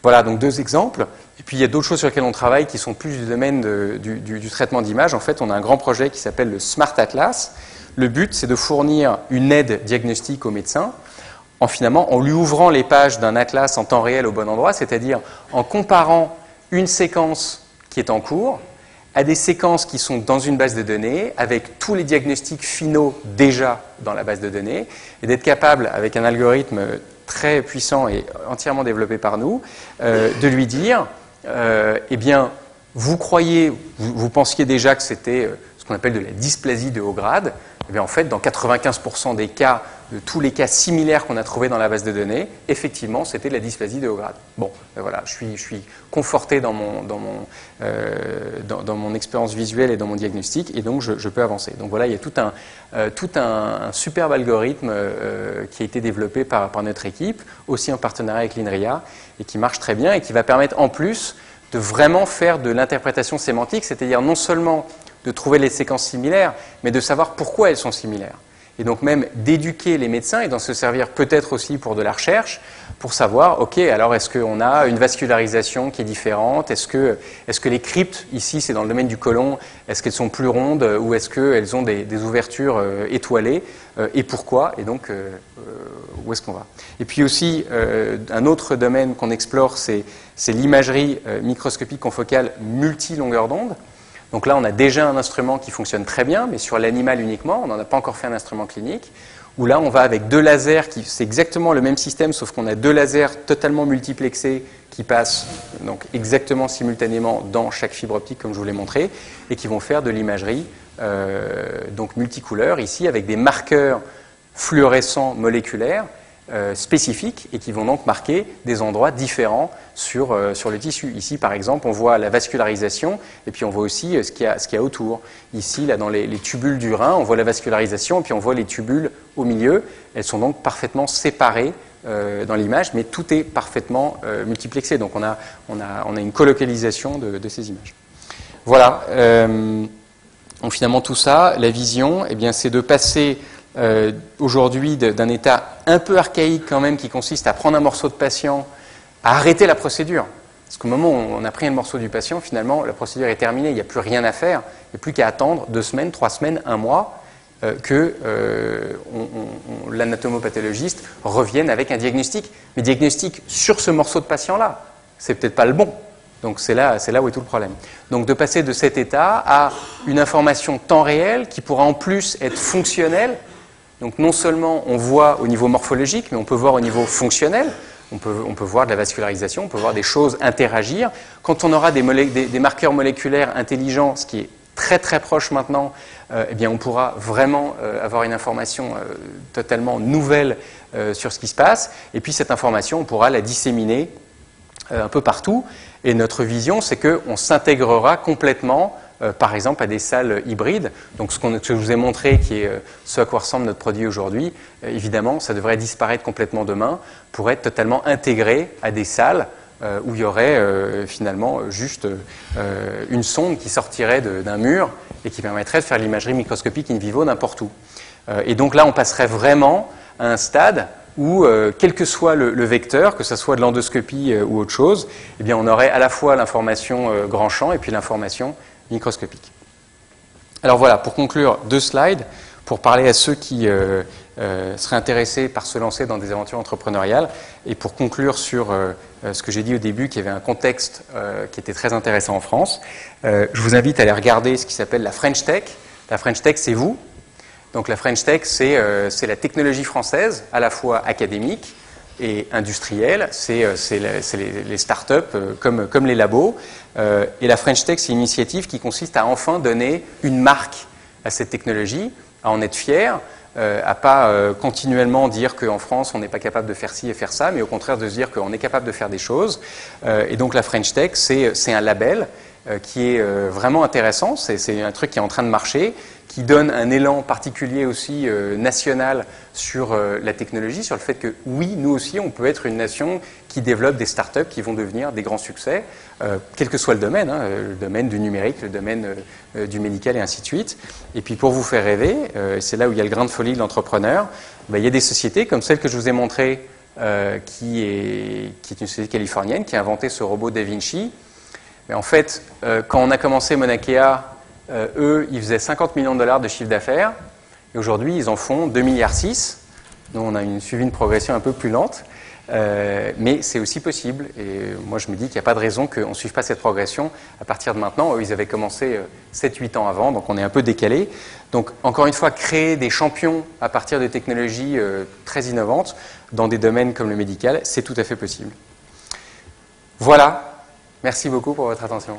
Speaker 1: Voilà, donc 2 exemples. Et puis il y a d'autres choses sur lesquelles on travaille qui sont plus du domaine du traitement d'image. En fait, on a un grand projet qui s'appelle le Smart Atlas. Le but, c'est de fournir une aide diagnostique aux médecins en lui ouvrant les pages d'un atlas en temps réel au bon endroit, c'est-à-dire en comparant une séquence qui est en cours à des séquences qui sont dans une base de données, avec tous les diagnostics finaux déjà dans la base de données, et d'être capable, avec un algorithme très puissant et entièrement développé par nous, de lui dire, eh bien, vous pensiez déjà que c'était ce qu'on appelle de la dysplasie de haut grade. Eh bien, en fait, dans 95% des cas, de tous les cas similaires qu'on a trouvés dans la base de données, effectivement, c'était de la dysplasie de haut grade. Bon, ben voilà, je suis conforté dans mon expérience visuelle et dans mon diagnostic, et donc je peux avancer. Donc voilà, il y a tout un superbe algorithme qui a été développé par notre équipe, aussi en partenariat avec l'INRIA, et qui marche très bien, et qui va permettre en plus de vraiment faire de l'interprétation sémantique, c'est-à-dire non seulement de trouver les séquences similaires, mais de savoir pourquoi elles sont similaires. et donc même d'éduquer les médecins et d'en se servir peut-être aussi pour de la recherche, pour savoir, ok, alors est-ce qu'on a une vascularisation qui est différente, est-ce que les cryptes, ici c'est dans le domaine du côlon, est-ce qu'elles sont plus rondes ou est-ce qu'elles ont des ouvertures étoilées, et pourquoi, et donc où est-ce qu'on va. Et puis aussi, un autre domaine qu'on explore, c'est l'imagerie microscopique confocale multi-longueur d'onde. Donc là, on a déjà un instrument qui fonctionne très bien, mais sur l'animal uniquement, on n'en a pas encore fait un instrument clinique, où là, on va avec deux lasers, c'est exactement le même système, sauf qu'on a deux lasers totalement multiplexés qui passent donc exactement simultanément dans chaque fibre optique, comme je vous l'ai montré, et qui vont faire de l'imagerie donc multicouleur, ici, avec des marqueurs fluorescents moléculaires spécifiques et qui vont donc marquer des endroits différents sur le tissu. Ici, par exemple, on voit la vascularisation et puis on voit aussi ce qu'il y a autour. Ici, là, dans les tubules du rein, on voit la vascularisation et puis on voit les tubules au milieu. Elles sont donc parfaitement séparées dans l'image, mais tout est parfaitement multiplexé. Donc on a une colocalisation de ces images. Voilà. Donc finalement, tout ça, la vision, eh bien, c'est de passer aujourd'hui d'un état un peu archaïque quand même qui consiste à prendre un morceau de patient, à arrêter la procédure. Parce qu'au moment où on a pris un morceau du patient, finalement, la procédure est terminée, il n'y a plus rien à faire, il n'y a plus qu'à attendre 2 semaines, 3 semaines, 1 mois, que l'anatomopathologiste revienne avec un diagnostic. Mais diagnostic sur ce morceau de patient-là, c'est peut-être pas le bon. Donc c'est là où est tout le problème. Donc de passer de cet état à une information temps réel qui pourra en plus être fonctionnelle. Donc non seulement on voit au niveau morphologique, mais on peut voir au niveau fonctionnel. On peut voir de la vascularisation, on peut voir des choses interagir. Quand on aura des marqueurs moléculaires intelligents, ce qui est très très proche maintenant, eh bien on pourra vraiment avoir une information totalement nouvelle sur ce qui se passe. Et puis cette information, on pourra la disséminer un peu partout. Et notre vision, c'est qu'on s'intégrera complètement, par exemple, à des salles hybrides. Donc ce que je vous ai montré, qui est ce à quoi ressemble notre produit aujourd'hui, évidemment, ça devrait disparaître complètement demain pour être totalement intégré à des salles où il y aurait finalement juste une sonde qui sortirait d'un mur et qui permettrait de faire l'imagerie microscopique in vivo n'importe où. Et donc là, on passerait vraiment à un stade où, quel que soit le vecteur, que ce soit de l'endoscopie ou autre chose, eh bien, on aurait à la fois l'information grand champ et puis l'information microscopique. Alors voilà, pour conclure, 2 slides pour parler à ceux qui seraient intéressés par se lancer dans des aventures entrepreneuriales et pour conclure sur ce que j'ai dit au début, qu'il y avait un contexte qui était très intéressant en France. Je vous invite à aller regarder ce qui s'appelle la French Tech. La French Tech, c'est vous. Donc la French Tech, c'est la technologie française, à la fois académique et industrielle. C'est les startups comme les labos. Et la French Tech, c'est une initiative qui consiste à enfin donner une marque à cette technologie, à en être fier, à pas continuellement dire qu'en France, on n'est pas capable de faire ci et faire ça, mais au contraire de se dire qu'on est capable de faire des choses. Et donc la French Tech, c'est un label qui est vraiment intéressant. C'est un truc qui est en train de marcher, qui donne un élan particulier aussi national sur la technologie, sur le fait que oui, nous aussi, on peut être une nation qui développe des startups qui vont devenir des grands succès, quel que soit le domaine du numérique, le domaine du médical et ainsi de suite. Et puis pour vous faire rêver, c'est là où il y a le grain de folie de l'entrepreneur, il y a des sociétés comme celle que je vous ai montrée, qui est une société californienne qui a inventé ce robot Da Vinci. Mais en fait, quand on a commencé Monakea, eux, ils faisaient 50 millions de dollars de chiffre d'affaires, et aujourd'hui, ils en font 2,6 milliards. Nous, on a suivi une progression un peu plus lente, mais c'est aussi possible. Et moi, je me dis qu'il n'y a pas de raison qu'on ne suive pas cette progression à partir de maintenant. Eux, ils avaient commencé 7-8 ans avant, donc on est un peu décalé. Donc, encore une fois, créer des champions à partir de technologies très innovantes dans des domaines comme le médical, c'est tout à fait possible. Voilà. Merci beaucoup pour votre attention.